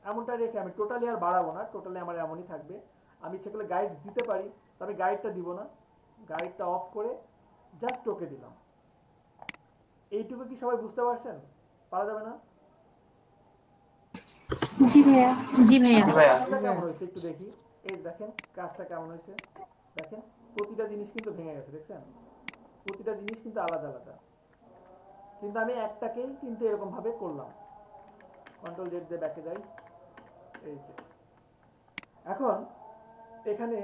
এমনটাই রেখে আমি টোটালি আর বাড়াবো না, টোটালি আমার এমনই থাকবে। আমি ইচ্ছে করলে গাইডস দিতে পারি, তবে গাইডটা দিব না, গাইডটা অফ করে জাস্ট ওকে দিলাম। এইটুকু কি সবাই বুঝতে পারছেন? পারা যাবে না? জি ভাইয়া। জি ভাইয়া। কাজটা কেমন হয়েছে একটু দেখি, এই দেখেন কাজটা কেমন হয়েছে, দেখেন প্রতিটা জিনিস কিন্তু ভেঙে গেছে, দেখছেন? প্রতিটা জিনিস কিন্তু আলাদা আলাদা, কিন্তু আমি একটাকেই কিন্তু এরকম ভাবে করলাম। কন্ট্রোল জেড দিয়ে ব্যাকে যাই, এই যে। এখন এখানে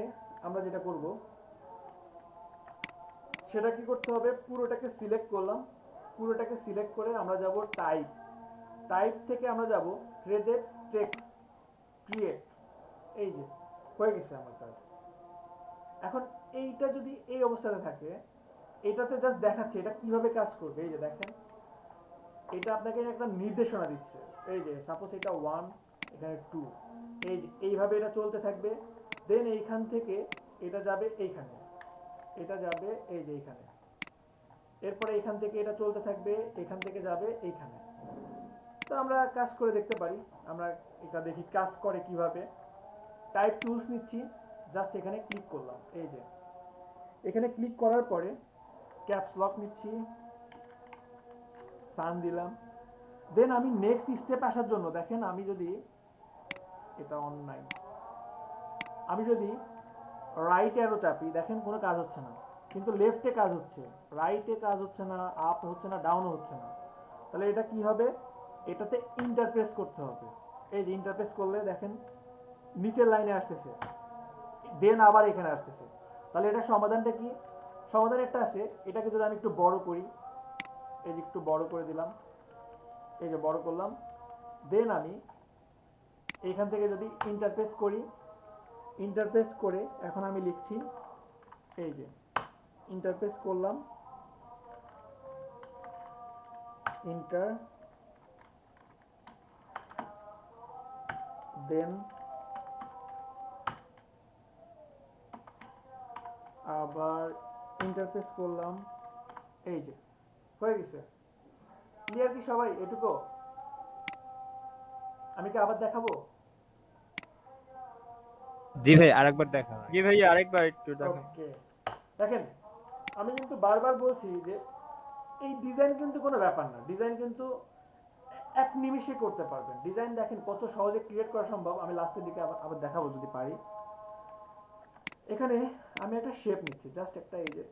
আমরা যেটা করব সেটা কি করতে হবে, পুরোটাকে সিলেক্ট করলাম। পুরোটাকে সিলেক্ট করে আমরা যাব টাইপ। টাইপ থেকে আমরা যাব থ্রেডেড টেক্সট ক্রিয়েট। এই যে হয়ে গেছে আমার কাজ। এখন এইটা যদি এই অবস্থাতে থাকে, এটাতে জাস্ট দেখাচ্ছে এটা কিভাবে কাজ করবে। এই যে দেখেন, এটা আপনাকে একটা নির্দেশনা দিচ্ছে। এই যে সাপোজ এটা 1, এখানে 2, এই যে এইভাবে এটা চলতে থাকবে। দেন এইখান থেকে এটা যাবে এইখানে, এটা যাবে এই যে এইখানে। এরপরে এখান থেকে এটা চলতে থাকবে, এখান থেকে যাবে এইখানে। তো আমরা কাজ করে দেখতে পারি, আমরা এটা দেখি কাজ করে কিভাবে। টাইপ টুলস নিচ্ছি, জাস্ট এখানে ক্লিক করলাম। এই যে এখানে ক্লিক করার পরে ক্যাপস লক নিচ্ছি, সান দিলাম। দেন আমি নেক্সট স্টেপ আসার জন্য দেখেন, আমি যদি এটা অনলাইন, আমি যদি রাইট অ্যারো চাপি, দেখেন কোনো কাজ হচ্ছে না, কিন্তু লেফটে কাজ হচ্ছে, রাইটে কাজ হচ্ছে না, আপ হচ্ছে না, ডাউনও হচ্ছে না। তাহলে এটা কি হবে, এটাতে ইন্টারপ্রেস করতে হবে। এই যে ইন্টারপ্রেস করলে দেখেন নিচের লাইনে আসতেছে, দেন আবার এখানে আসতেছে। তাহলে এটা সমাধানটা কি, সমাধান একটা আছে। এটাকে যদি আমি একটু বড় করি, এই যে একটু বড় করে দিলাম, এই যে বড় করলাম। দেন আমি এইখান থেকে যদি ইন্টারপ্রেস করি, ইন্টারপ্রেস করে এখন আমি লিখছি, এই যে ইন্টারপ্রেস করলাম, ইন্টার, দেন আবার ইন্টারপ্রেস করলাম। এই যে হয়ে গেছে। ক্লিয়ার কি সবাই এটুকু? আমি কি আবার দেখাবো? জি ভাই আরেকবার দেখা। জি ভাই আরেকবার একটু দেখেন। ওকে, দেখেন আমি কিন্তু বারবার বলছি যে এই ডিজাইন কিন্তু কোনো ব্যাপার না, ডিজাইন কিন্তু এক নিমিষে করতে পারবেন। ডিজাইন দেখেন কত সহজে ক্রিয়েট করা সম্ভব। আমি লাস্টের দিকে আবার দেখাবো যদি পারি। এখানে আমি একটা শেপ নিচ্ছি, জাস্ট একটা এই যে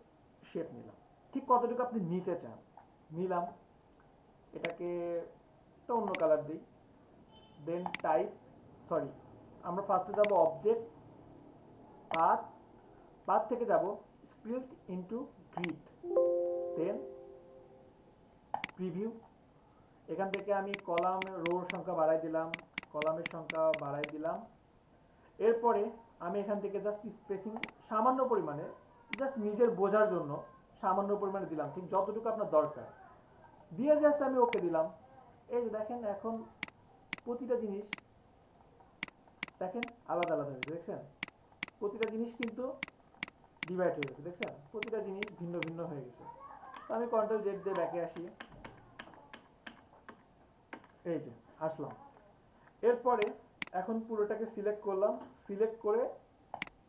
শেপ নিলাম, ঠিক কতটুকু আপনি নিতে চান নিলাম। এটাকে একটা অন্য কালার দিই। দেন টাইপ, সরি আমরা ফার্স্টে যাব অবজেক্ট, পাথ, পাথ থেকে যাব স্প্লিট ইনটু গ্রিড, দেন প্রিভিউ। এখান থেকে আমি কলামের রোর সংখ্যা বাড়াই দিলাম, কলামের সংখ্যা বাড়াই দিলাম। এরপরে আমি এখান থেকে জাস্ট স্পেসিং সামান্য পরিমাণে, জাস্ট নিজের বোঝার জন্য সামান্য পরিমাণে দিলাম, ঠিক যতটুকু আপনার দরকার দিয়ে জাস্ট আমি ওকে দিলাম। এই যে দেখেন এখন প্রতিটা জিনিস দেখেন আলাদা আলাদা হয়েছে, দেখছেন? প্রতিটা জিনিস কিন্তু ডিভাইড হয়ে গেছে, দেখছেন? প্রতিটা জিনিস ভিন্ন ভিন্ন হয়ে গেছে। তো আমি কন্ট্রোল জেড দিয়ে ব্যাকে আসি, এই যে আসলাম। এরপরে এখন পুরোটাকে সিলেক্ট করলাম, সিলেক্ট করে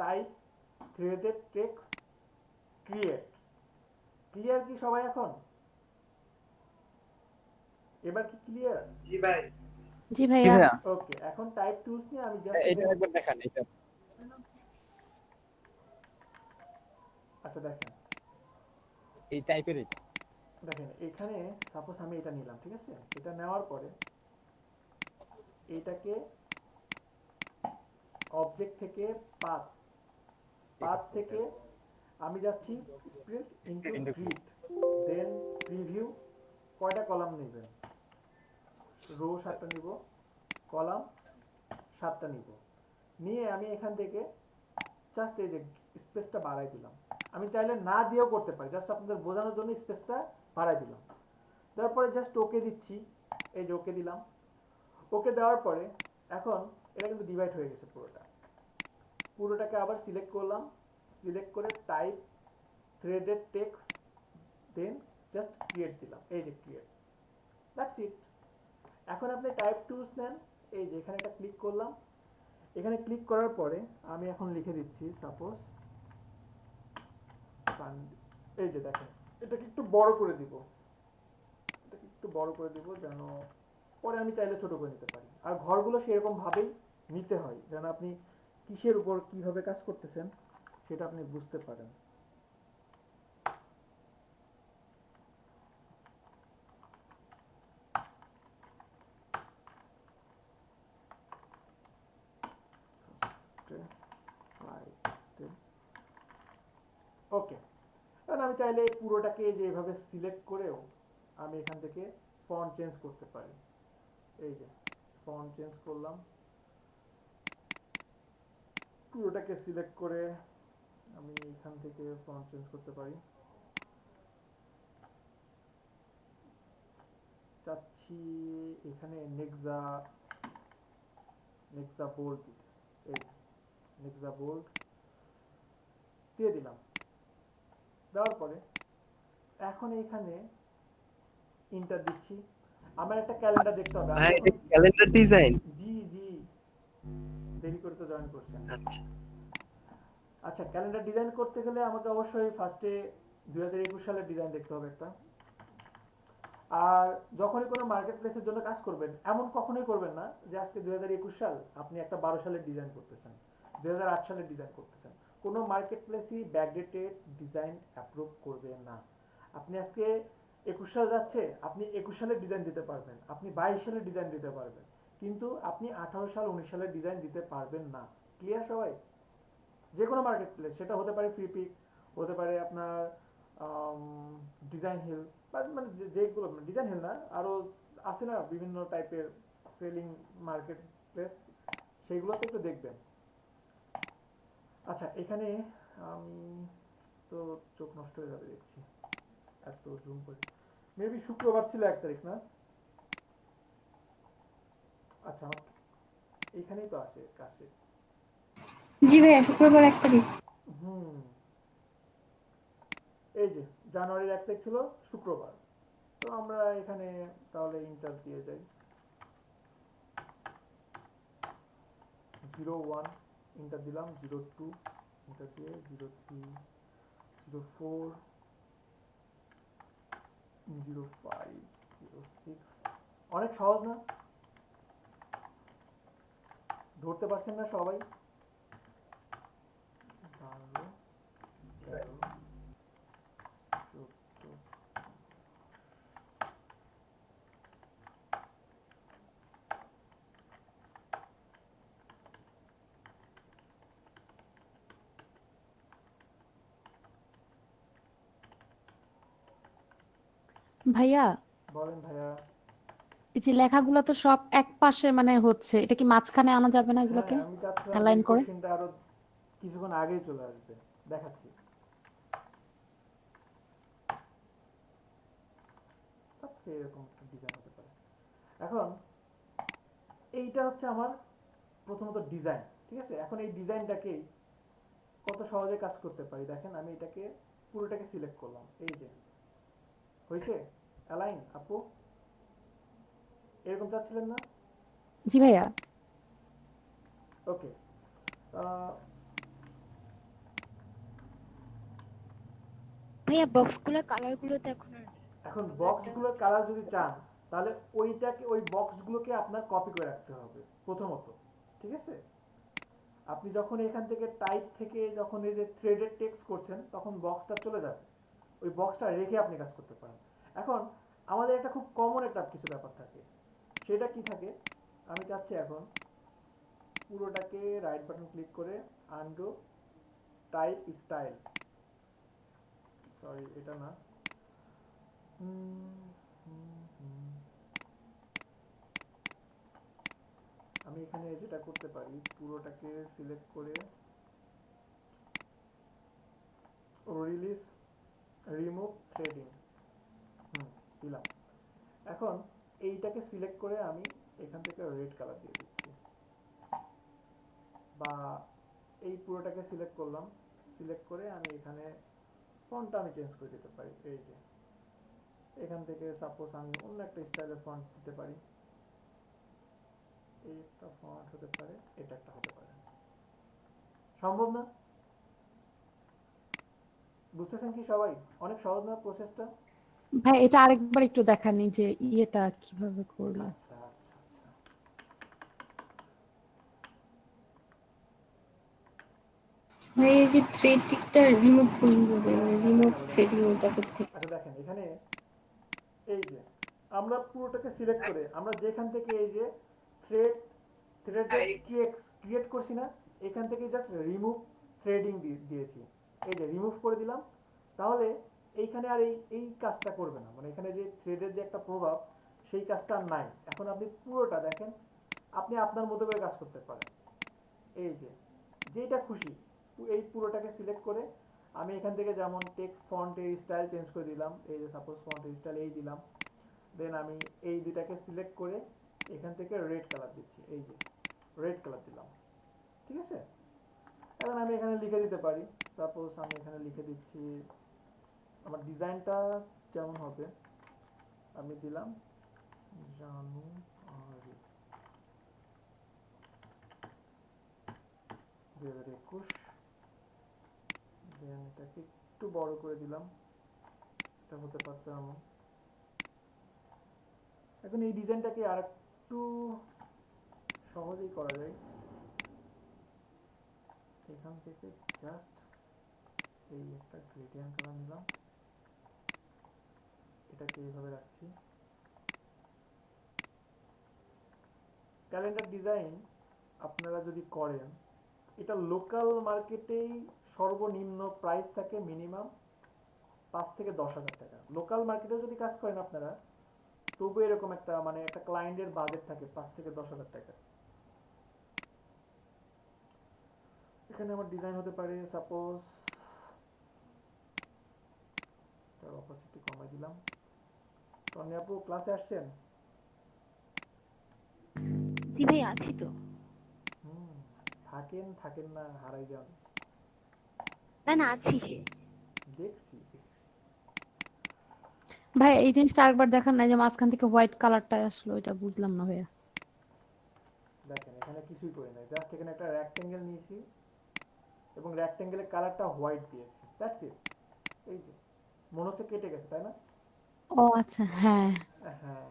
type threaded text create. Clear কি সবাই এখন? এবার কি ক্লিয়ার? জি জি ভাইয়া। ভাইয়া। ওকে, এখন টাইপ টুলস নিয়ে আমি জাস্ট এটা একবার দেখান এটা। আচ্ছা দেখেন, এই টাইপের এটা। দেখেন এখানে সাপোজ আমি এটা নিলাম, ঠিক আছে? এটা নেওয়ার পরে এইটাকে অবজেক্ট থেকে পাথ, পাথ থেকে আমি যাচ্ছি স্প্লিট ইনটু গ্রিড, দেন প্রিভিউ। কয়টা কলাম নেবেন? রো 7টা নিব, কলাম 7টা নিব। নিয়ে আমি এখান থেকে জাস্ট এই যে স্পেসটা বাড়াই দিলাম। আমি চাইলে না দিয়েও করতে পারি, জাস্ট আপনাদের বোঝানোর জন্য স্পেসটা বাড়াই দিলাম। তারপরে জাস্ট ওকে দিচ্ছি, এই যে ওকে দিলাম। ওকে দেওয়ার পরে এখন এটা কিন্তু ডিভাইড হয়ে গেছে পুরোটা। পুরোটাকে আবার সিলেক্ট করলাম, সিলেক্ট করে টাইপ থ্রেডেড টেক্সট, দেন জাস্ট ক্রিয়েট দিলাম, এই যে ক্রিয়েট। That's it. এখন আপনি টাইপ টুলস নেন, এই যে এখানে একটা ক্লিক করলাম। এখানে ক্লিক করার পরে আমি এখন লিখে দিচ্ছি সাপোজ, এই যে দেখেন এটাকে একটু বড় করে দিব, এটাকে একটু বড় করে দিব যেন পরে আমি চাইলে ছোট করে নিতে পারি। আর ঘরগুলো সেরকম ভাবেই নিতে হয় যেন আপনি কিসের উপর কিভাবে কাজ করতেছেন সেটা আপনি বুঝতে পারেন। আমি চাইলে এই পুরোটাকে যে এভাবে সিলেক্ট করেও আমি এখান থেকে ফন্ট চেঞ্জ করতে পারি। এই যে ফন্ট চেঞ্জ করলাম, পুরোটাকে সিলেক্ট করে আমি এখান থেকে ফন্ট চেঞ্জ করতে পারি। চাচ্ছি এখানে নেক্সা বোল্ড দিতে, এই নেক্সা বোল্ড দিয়ে দিলাম। দেওয়ার পরে এখন এখানে ইন্টার দিচ্ছি। আমার একটা ক্যালেন্ডার দেখতে হবে। ভাই এটা ক্যালেন্ডার ডিজাইন? জি জি, দেরি করে তো জয়েন করছেন। আচ্ছা আচ্ছা, ক্যালেন্ডার ডিজাইন করতে গেলে আমাকে অবশ্যই ফার্স্টে 2021 সালের ডিজাইন দেখতে হবে একটা। আর যখনই কোনো মার্কেট প্লেসের জন্য কাজ করবেন, এমন কখনোই করবেন না যে আজকে 2021 সাল আপনি একটা 12 সালের ডিজাইন করতেছেন, 2008 সালের ডিজাইন করতেছেন। কোনো মার্কেট প্লেসই ব্যাকডেটেড ডিজাইন অ্যাপ্রুভ করবে না। আপনি আজকে 21 সাল যাচ্ছে, আপনি 21 সালের ডিজাইন দিতে পারবেন, আপনি 22 সালের ডিজাইন দিতে পারবেন, কিন্তু আপনি 18 সাল 19 সালের ডিজাইন দিতে পারবেন না। ক্লিয়ার সবাই? যে কোনো মার্কেট প্লেস, সেটা হতে পারে ফ্রিপিক, হতে পারে আপনার ডিজাইন হিল, মানে যেগুলো ডিজাইন হিল না, আরও আছে না বিভিন্ন টাইপের সেলিং মার্কেট প্লেস, সেইগুলোতে একটু দেখবেন। আচ্ছা, এখানে আমি তো চোখ নষ্ট হয়ে যাবে দেখছি এত জুম করে। মেবি শুক্রবার ছিল 1 তারিখ না? আচ্ছা, আমার এইখানেই তো আছে কাছে। জি ভাইয়া, শুক্রবার 1 তারিখ। এই যে জানুয়ারির 1 তারিখ ছিল শুক্রবার। তো আমরা এখানে তাহলে ইন্টার দিয়ে যাই, 01 ইন্টার দিলাম, 02 ইন্টার দিয়ে 03 04 05 06। অনেক সহজ না? ধরতে পারছেন না সবাই? 12 13 14। ভাইয়া, বলেন ভাইয়া। এই যে লেখাগুলো তো সব এক পাশে মানে হচ্ছে, এটা কি মাঝখানে আনা যাবে না হ্যাঁ, এগুলোকে আমি চাচ্ছিলাম অ্যালাইন এই করে? কোশ্চেনটা আরো কিছুক্ষণ আগেই চলে আসবে, দেখাচ্ছি। সবচেয়ে এরকম একটা ডিজাইন হতে পারে। এখন এইটা হচ্ছে আমার প্রথমত ডিজাইন, ঠিক আছে? এখন এই ডিজাইনটাকেই কত সহজে কাজ করতে পারি দেখেন। আমি এটাকে পুরোটাকে সিলেক্ট করলাম, এই যে হয়েছে অ্যালাইন। আপু এরকম চাচ্ছিলেন না? জি ভাইয়া। ওকে, ভাইয়া বক্সগুলোর কালারগুলো তো এখন আর এখন বক্সগুলোর কালার যদি চান, তাহলে ওইটাকে, ওই বক্সগুলোকে আপনার কপি করে রাখতে হবে প্রথমত, ঠিক আছে? আপনি যখন এখান থেকে টাইপ থেকে যখন এই যে থ্রেডেড টেক্সট করছেন, তখন বক্সটা চলে যাবে, ওই বক্সটা রেখে আপনি কাজ করতে পারেন। এখন আমাদের একটা খুব কমন একটা কিছু ব্যাপার থাকে, সেটা কি থাকে? আমি চাচ্ছি এখন পুরোটাকে রাইট বাটন ক্লিক করে আনডু টাইপ স্টাইল, সরি এটা না, আমি এখানে যেটা করতে পারি, পুরোটাকে সিলেক্ট করে রিলিজ রিমুভ থ্রেডিং দিলাম। এখন এইটাকে সিলেক্ট করে আমি এখান থেকে রেড কালার দিয়ে দিচ্ছি, বা এই পুরোটাকে সিলেক্ট করলাম, সিলেক্ট করে আমি এখানে ফন্টটা আমি চেঞ্জ করে দিতে পারি। এই যে এখান থেকে সাপোজ আমি অন্য একটা স্টাইলের ফন্ট দিতে পারি, এই একটা ফন্ট হতে পারে, এটা একটা হতে পারে। সম্ভব না? বুঝতেছেন কি সবাই? অনেক সহজ না প্রসেসটা? ভাই এটা আরেকবার একটু দেখানি যে ইয়েটা কিভাবে করলো। আচ্ছা আচ্ছা আচ্ছা, ভাই এই যে থ্রেডিংটা রিমুভ করতে হবে, রিমুভ থ্রেডিং ওটা করতে। আচ্ছা দেখেন এখানে এই যে আমরা পুরোটাকে সিলেক্ট করে আমরা যেখান থেকে এই যে থ্রেড ক্রিয়েট করছি না, এখান থেকে জাস্ট রিমুভ থ্রেডিং দিয়েছি, এই যে রিমুভ করে দিলাম। তাহলে এইখানে আর এই কাজটা করবে না, মানে এখানে যে থ্রেডের যে একটা প্রভাব সেই কাজটা আর নাই। এখন আপনি পুরোটা দেখেন, আপনি আপনার মতো করে কাজ করতে পারেন। এই যে যেটা খুশি এই পুরোটাকে সিলেক্ট করে আমি এখান থেকে যেমন টেক্সট ফন্টের স্টাইল চেঞ্জ করে দিলাম, এই যে সাপোজ ফন্টের স্টাইল এই দিলাম, দেন আমি এই দুটাকে সিলেক্ট করে এখান থেকে রেড কালার দিচ্ছি, এই যে রেড কালার দিলাম, ঠিক আছে। এখন আমি এখানে লিখে দিতে পারি, সাপোজ আমি এখানে লিখে দিচ্ছি আমার ডিজাইনটা যেমন হবে, আমি দিলাম জানুয়ারি 2021, দেন এটাকে একটু বড় করে দিলাম, এটা হতে পারতো এমন। এখন এই ডিজাইনটাকে আর একটু সহজেই করা যায়, এখান থেকে জাস্ট এই একটা গ্রেডিয়েন্ট কালার নিলাম, এটাকে এইভাবে রাখছি। ক্যালেন্ডার ডিজাইন আপনারা যদি করেন, এটা লোকাল মার্কেটেই সর্বনিম্ন প্রাইস থাকে মিনিমাম 5 থেকে 10,000 টাকা। লোকাল মার্কেটে যদি কাজ করেন আপনারা, তবু এরকম একটা মানে একটা ক্লায়েন্টের বাজেট থাকে 5 থেকে 10,000 টাকা। এখানে আমার ডিজাইন হতে পারে সাপোজ, তার অপোসিটি কমাই দিলাম। তন্নি আপু ক্লাসে আসছেন? জি ভাইয়া আছি তো। থাকেন না, হারাই যান। না না আছি। দেখছি। ভাই এই জিনিসটা আরেকবার দেখান না, এই যে মাঝখান থেকে হোয়াইট কালারটা আসলো, এটা বুঝলাম না ভাইয়া। দেখেন এখানে কিছুই করি নাই, জাস্ট এখানে একটা রেক্টেঙ্গেল নিয়েছি এবং রেক্টেঙ্গেলের কালারটা হোয়াইট দিয়েছি, দ্যাটস ইট। এই যে মনে হচ্ছে কেটে গেছে, তাই না? ও আচ্ছা, হ্যাঁ। হ্যাঁ,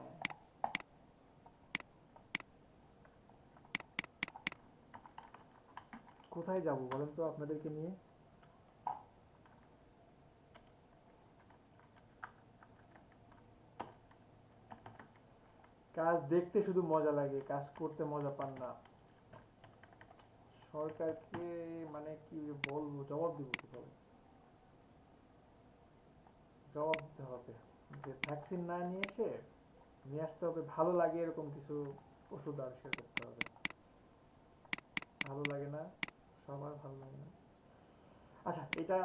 কোথায় যাব বলেন তো আপনাদেরকে নিয়ে? কাজ দেখতে শুধু মজা লাগে, কাজ করতে মজা পান না। সরকারকে মানে কি বলবো, জবাব দিব কিভাবে? জবাব দিতে হবে যে ভ্যাকসিন না নিয়ে এসে নিয়ে আসতে হবে ভালো লাগে এরকম কিছু ওষুধ আবিষ্কার করতে হবে। ভালো লাগে না, সবার ভালো লাগে না। আচ্ছা, এটা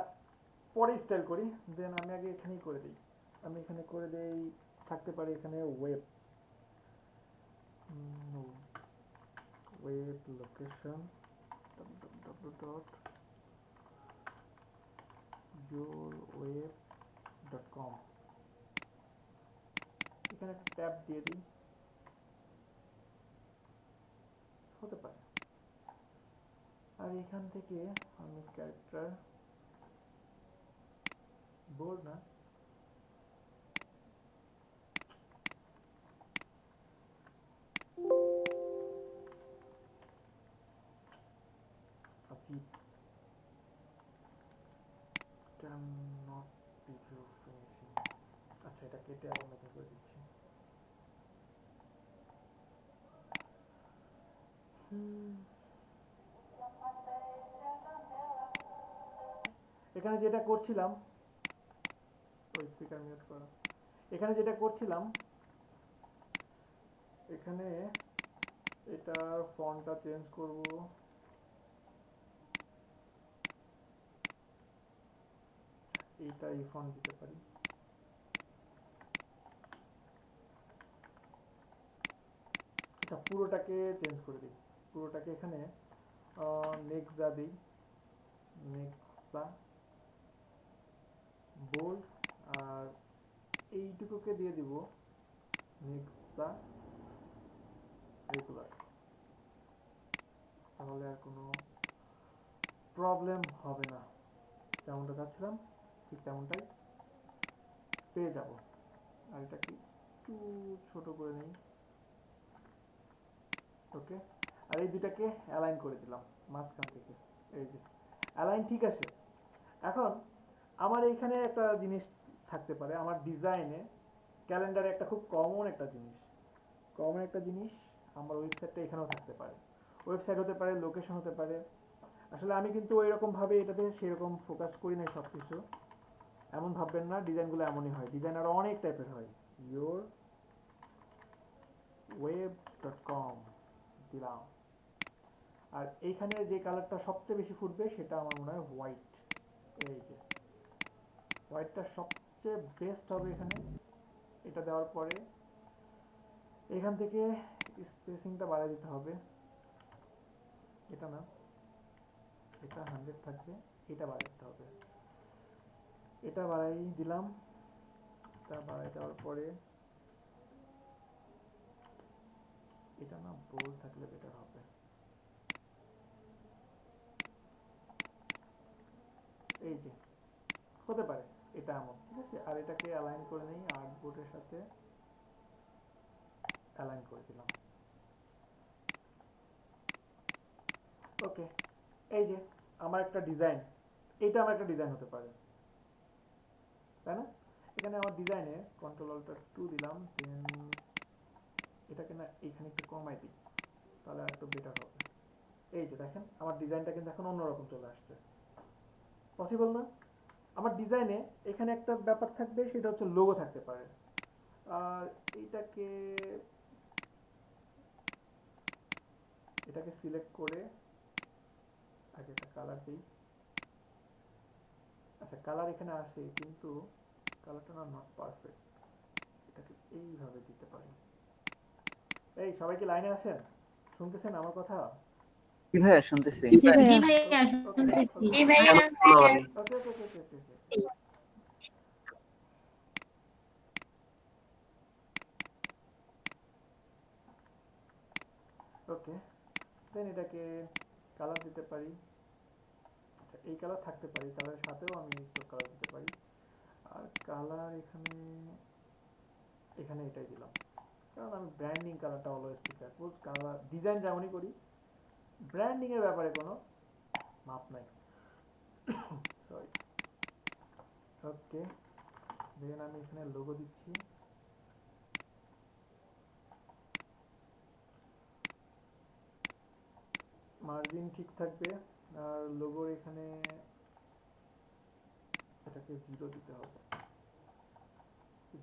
পরে স্টাইল করি, দেন আমি আগে এখানেই করে দিই। আমি এখানে করে দেই, থাকতে পারে এখানে ওয়েব লোকেশন www.yourweb.com, এখানে একটা ট্যাব দিয়ে দিই, হতে পারে। আর এখান থেকে আমি ক্যারেক্টার বোল্ড না, achieve cannot preview finishing। আচ্ছা, এটা কেটে আবার নতুন করে দিচ্ছি। এখানে যেটা করছিলাম, ওই স্পিকার মিউট করা, এখানে যেটা করছিলাম, এখানে এটার ফন্টটা চেঞ্জ করব, এইটা এই ফন্ট দিতে পারি। আচ্ছা, পুরোটাকে চেঞ্জ করে দিই, পুরোটাকে এখানে নেক্সা দিই, নেক্সা বোল্ড, আর এইটুকুকে দিয়ে দিব নেক্সা রেগুলার, তাহলে আর কোনো প্রবলেম হবে না। যেমনটা চাচ্ছিলাম ঠিক তেমনটাই পেয়ে যাব। আর এটাকে একটু ছোট করে নিই, ওকে। আর এই দুটাকে অ্যালাইন করে দিলাম মাঝখান থেকে, এই যে অ্যালাইন ঠিক আছে। এখন আমার এইখানে একটা জিনিস থাকতে পারে, আমার ডিজাইনে ক্যালেন্ডারে একটা খুব কমন একটা জিনিস আমার ওয়েবসাইটটা এখানেও থাকতে পারে। ওয়েবসাইট হতে পারে, লোকেশন হতে পারে। আসলে আমি কিন্তু ওই রকম ভাবে এটাতে সেরকম ফোকাস করি নাই সব কিছু। এমন ভাববেন না ডিজাইনগুলো এমনই হয়, ডিজাইন আরো অনেক টাইপের হয়। yourweb.com দিলাম। আর এইখানে যে কালারটা সবচেয়ে বেশি ফুটবে সেটা আমার মনে হয় হোয়াইট। এই যে হোয়াইটটা সবচেয়ে বেস্ট হবে এখানে। এটা দেওয়ার পরে এখান থেকে স্পেসিংটা বাড়ায় দিতে হবে। এটা না, এটা 100 থাকবে, এটা বাড়াই দিতে হবে। এটা বাড়াই দিলাম। এটা বাড়াই দেওয়ার পরে এটা না বোল্ড থাকলে বেটার হবে। এই যে হতে পারে এটা এমন, ঠিক আছে। আর এটাকে অ্যালাইন করে নেই, আর্টবোর্ডের সাথে অ্যালাইন করে দিলাম। ওকে, এই যে আমার একটা ডিজাইন, এটা আমার একটা ডিজাইন হতে পারে, তাই না? এখানে আমার ডিজাইনে কন্ট্রোল অল্টার 2 দিলাম, দেন এটাকে না এইখানে একটু কমাই দিই, তাহলে আর একটু বেটার হবে। এই যে দেখেন আমার ডিজাইনটা কিন্তু এখন অন্যরকম চলে আসছে। পসিবল না? আমার ডিজাইনে এখানে একটা ব্যাপার থাকবে, সেটা হচ্ছে লোগো থাকতে পারে। আর এটাকে সিলেক্ট করে আগে একটা কালার দিই। আচ্ছা কালার এখানে আসে, কিন্তু কালারটা না নট পারফেক্ট, এটাকে এইভাবে দিতে পারি। এই সবাই কি লাইনে আছেন, শুনতেছেন আমার কথা? জি ভাইয়া শুনতেছি। জি জি ভাইয়া। ভাইয়া শুনতেছি। জি ভাইয়া। ওকে ওকে ওকে ওকে ওকে। ওকে, দেন এটাকে কালার দিতে পারি। আচ্ছা এই কালার থাকতে পারি, কালারের সাথেও আমি স্টক কালার দিতে পারি। আর কালার এখানে এটাই দিলাম, কারণ আমি ব্র্যান্ডিং কালারটা অলওয়েজ ঠিক রাখবো। কালার ডিজাইন যেমনই করি, ব্র্যান্ডিং এর ব্যাপারে কোনো মাপ নাই। সরি। ওকে, দেন আমি এখানে লোগো দিচ্ছি। মার্জিন ঠিক থাকবে, আর লোগোর এখানে এটাকে 0 দিতে হবে।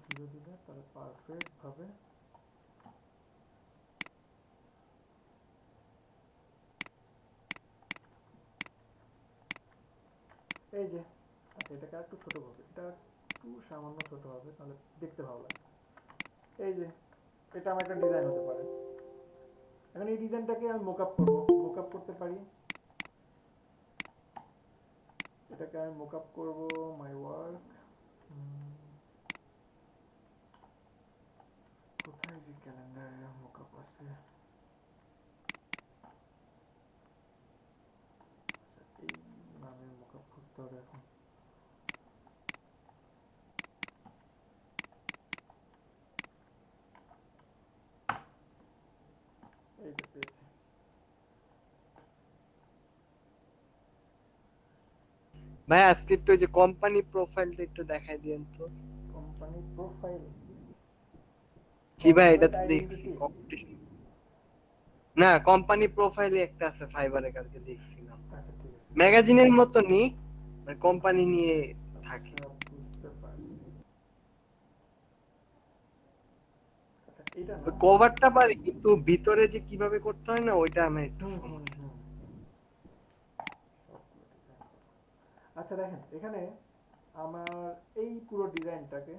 0 দিলে তাহলে পারফেক্ট ভাবে এই যে। আচ্ছা এটাকে একটু ছোট হবে, এটা একটু সামান্য ছোট হবে, তাহলে দেখতে ভালো লাগবে। এই যে এটা আমার একটা ডিজাইন হতে পারে। এখন এই ডিজাইনটাকে আমি মোকআপ করব, মোকআপ করতে পারি। এটাকে আমি মোকআপ করব মাই ওয়ার্ক। কোথায় যে ক্যালেন্ডারে মোকআপ আছে? আচ্ছা এই নামে মোকআপ খুঁজতে হবে এখন। এই যে পেয়েছি। ভাই আজকে একটু ওই যে কোম্পানি প্রোফাইলটা একটু দেখাই দিয়েন তো। Company profile? জি ভাই এটা কর্পোরেট তো দেখছি আইডেন্টিটি? কম্পিটিশন। না কোম্পানি প্রোফাইলে একটা আছে, ফাইবারে কালকে দেখছিলাম। আচ্ছা ঠিক আছে, ম্যাগাজিনের মতনই, মানে কোম্পানি নিয়ে থাকে। আচ্ছা বুঝতে পারছি। আচ্ছা এটা না, কভারটা পারি, কিন্তু ভিতরে যে কিভাবে করতে হয় না, ওইটা আমার একটু সমস্যা। সবগুলো ডিজাইন করা। আচ্ছা দেখেন এখানে আমার এই পুরো ডিজাইনটাকে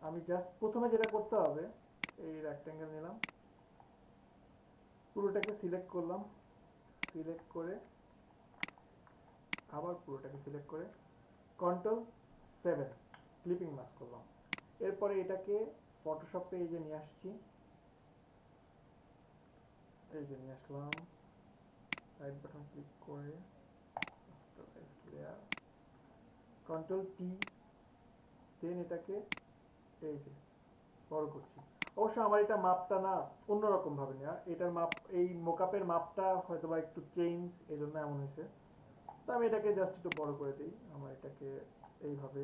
আমি জাস্ট প্রথমে যেটা করতে হবে, এই রেক্টেঙ্গেল নিলাম, পুরোটাকে সিলেক্ট করলাম, সিলেক্ট করে আবার পুরোটাকে সিলেক্ট করে Ctrl+7 ক্লিপিং মাস্ক করলাম। এরপরে এটাকে ফটোশপে এই যে নিয়ে আসছি, এই যে নিয়ে আসলাম, রাইট বাটন ক্লিক করে কাস্টমাইজ লেয়ার, Ctrl+T, দেন এটাকে এই যে বড় করছি। অবশ্য আমার এটা মাপটা না অন্যরকম ভাবে নেওয়া, এটার মাপ এই মোকআপের মাপটা হয়তো বা একটু চেঞ্জ, এজন্য এমন হয়েছে। তো আমি এটাকে জাস্ট একটু বড় করে দিই। আমার এটাকে এইভাবে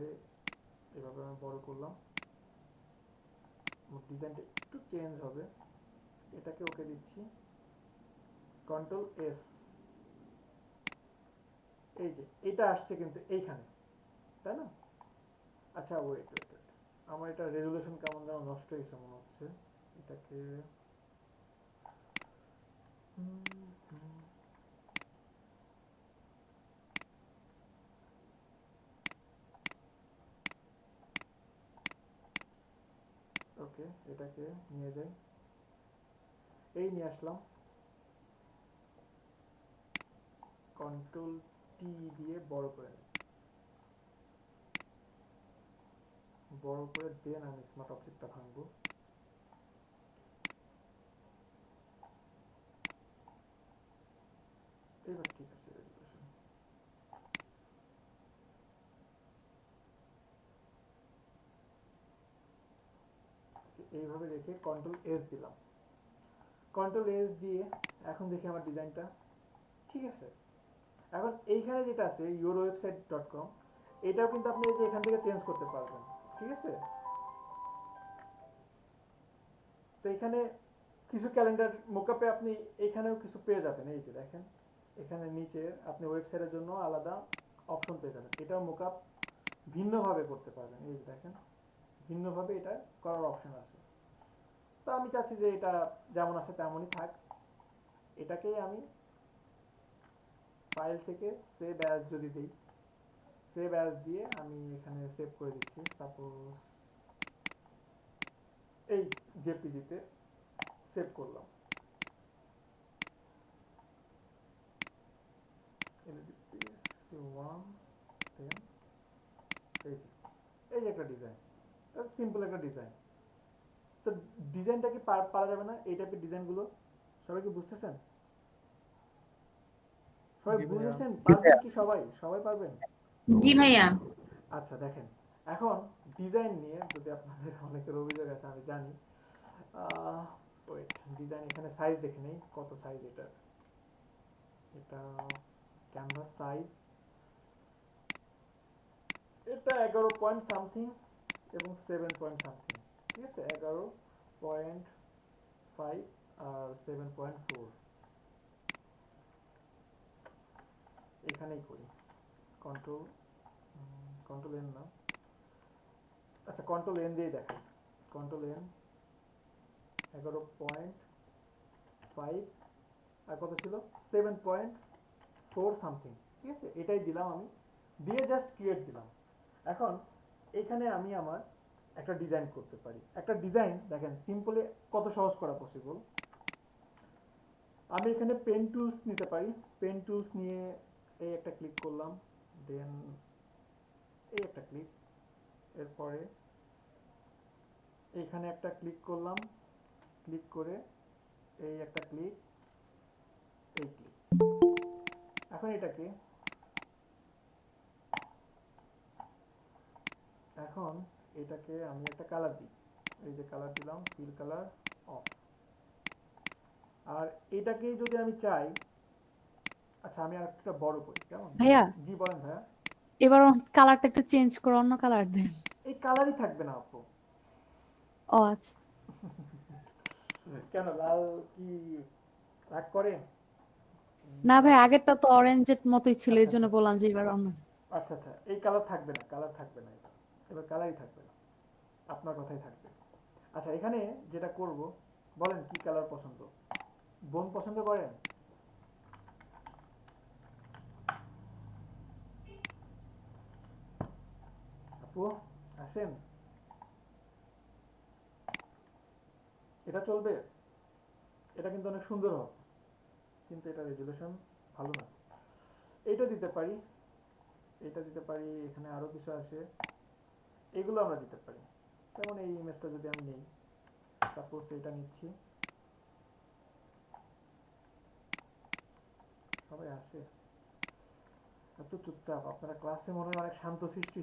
আমি বড় করলাম, ডিজাইনটা একটু চেঞ্জ হবে। এটাকে ওকে দিচ্ছি, Ctrl+S, এই যে এটা আসছে কিন্তু এইখানে, তাই না? আচ্ছা ওয়েট ওয়েট ওয়েট, আমার এটা রেজুলেশন কেমন যেন নষ্ট হয়েছে মনে হচ্ছে। এটাকে ওকে, এটাকে নিয়ে যাই, এই নিয়ে আসলাম, কন্ট্রোল টি দিয়ে বড় করে নিই, বড় করে দেন আমি স্মার্ট অবজেক্টটা ভাঙবো। এবার ঠিক আছে রেজুলেশন। এইভাবে রেখে কন্ট্রোল এস দিলাম, কন্ট্রোল এস দিয়ে এখন দেখি আমার ডিজাইনটা ঠিক আছে। এখন এইখানে যেটা আছে yourwebsite.com, এটাও কিন্তু আপনি এই যে এখান থেকে চেঞ্জ করতে পারবেন, ঠিক আছে। তো এখানে কিছু ক্যালেন্ডার মোকআপে আপনি এখানেও কিছু পেয়ে যাবেন, এই যে দেখেন এখানে নিচে আপনি ওয়েবসাইটের জন্য আলাদা অপশন পেয়ে যাবেন, এটাও মোকআপ ভিন্নভাবে করতে পারবেন, এই যে দেখেন ভিন্নভাবে এটা করার অপশন আছে। তো আমি চাচ্ছি যে এটা যেমন আছে তেমনই থাক, এটাকেই আমি ফাইল থেকে সেভ অ্যাজ যদি দিই, সেভ অ্যাজ দিয়ে আমি এখানে সেভ করে দিচ্ছি, সাপোজ এই জেপিজিতে সেভ করলাম, LDP 61 দেন এই যে একটা ডিজাইন, সিম্পল একটা ডিজাইন। তো ডিজাইনটা কি পারা যাবে না এই টাইপের ডিজাইনগুলো? সবাই কি বুঝতেছেন? সবাই বুঝেছেন? পারবেন কি সবাই? সবাই পারবেন? জি ভাইয়া। আচ্ছা দেখেন, এখন ডিজাইন নিয়ে যদি আপনাদের অনেকের অভিযোগ আছে আমি জানি, ওয়েট, ডিজাইন এখানে সাইজ দেখে নেই কত সাইজ এটার, এটা ক্যানভাস সাইজ, এটা 11 পয়েন্ট সামথিং এবং 7 পয়েন্ট সামথিং, ঠিক আছে, 11.5 আর 7.4, এখানেই করি কন্ট্রোল এন না, আচ্ছা কন্ট্রোল এন দিয়ে দেখেন, কন্ট্রোল এন 11.5 আর কত ছিল 7.4 সামথিং, ঠিক আছে, এটাই দিলাম আমি, দিয়ে জাস্ট ক্রিয়েট দিলাম। এখন এখানে আমি আমার একটা ডিজাইন করতে পারি, একটা ডিজাইন দেখেন সিম্পলি কত সহজ করা পসিবল। আমি এখানে পেন টুলস নিতে পারি, পেন টুলস নিয়ে এই একটা ক্লিক করলাম, দেন এই একটা ক্লিক, এরপরে এইখানে একটা ক্লিক করলাম, ক্লিক করে এই একটা ক্লিক, এই ক্লিক। এখন এটাকে আমি একটা কালার দিই, এই যে কালার দিলাম, ফিল কালার অফ। আর এটাকেই যদি আমি চাই, আচ্ছা আমি আর একটা বড় করি, কেমন? ভাইয়া জি বলেন ভাইয়া। এবার কালারটা একটু চেঞ্জ করে অন্য কালার দেন। এই কালারই থাকবে না আপু। ও আচ্ছা, কেন লাল কি রাগ করে? না ভাই আগেরটা তো অরেঞ্জের মতোই ছিল, এই আচ্ছা জন্য আচ্ছা বললাম যে এবার অন্য। আচ্ছা আচ্ছা, এই কালার থাকবে না, কালার থাকবে না, এবার কালারই থাকবে না, আপনার কথাই থাকবে। আচ্ছা এখানে যেটা করব, বলেন কি কালার পছন্দ? বোন পছন্দ করেন? আপু আছেন? এটা চলবে? এটা কিন্তু অনেক সুন্দর হবে, কিন্তু এটা রেজুলেশন ভালো না। এইটা দিতে পারি, এটা দিতে পারি, এখানে আরো কিছু আছে, এগুলো আমরা দিতে পারি। যেমন এই ইমেজটা যদি আমি নেই, সাপোজ এটা নিচ্ছি, সবাই আসে এত চুপচাপ, আপনারা ক্লাসে মনে হয় অনেক শান্তশিষ্ট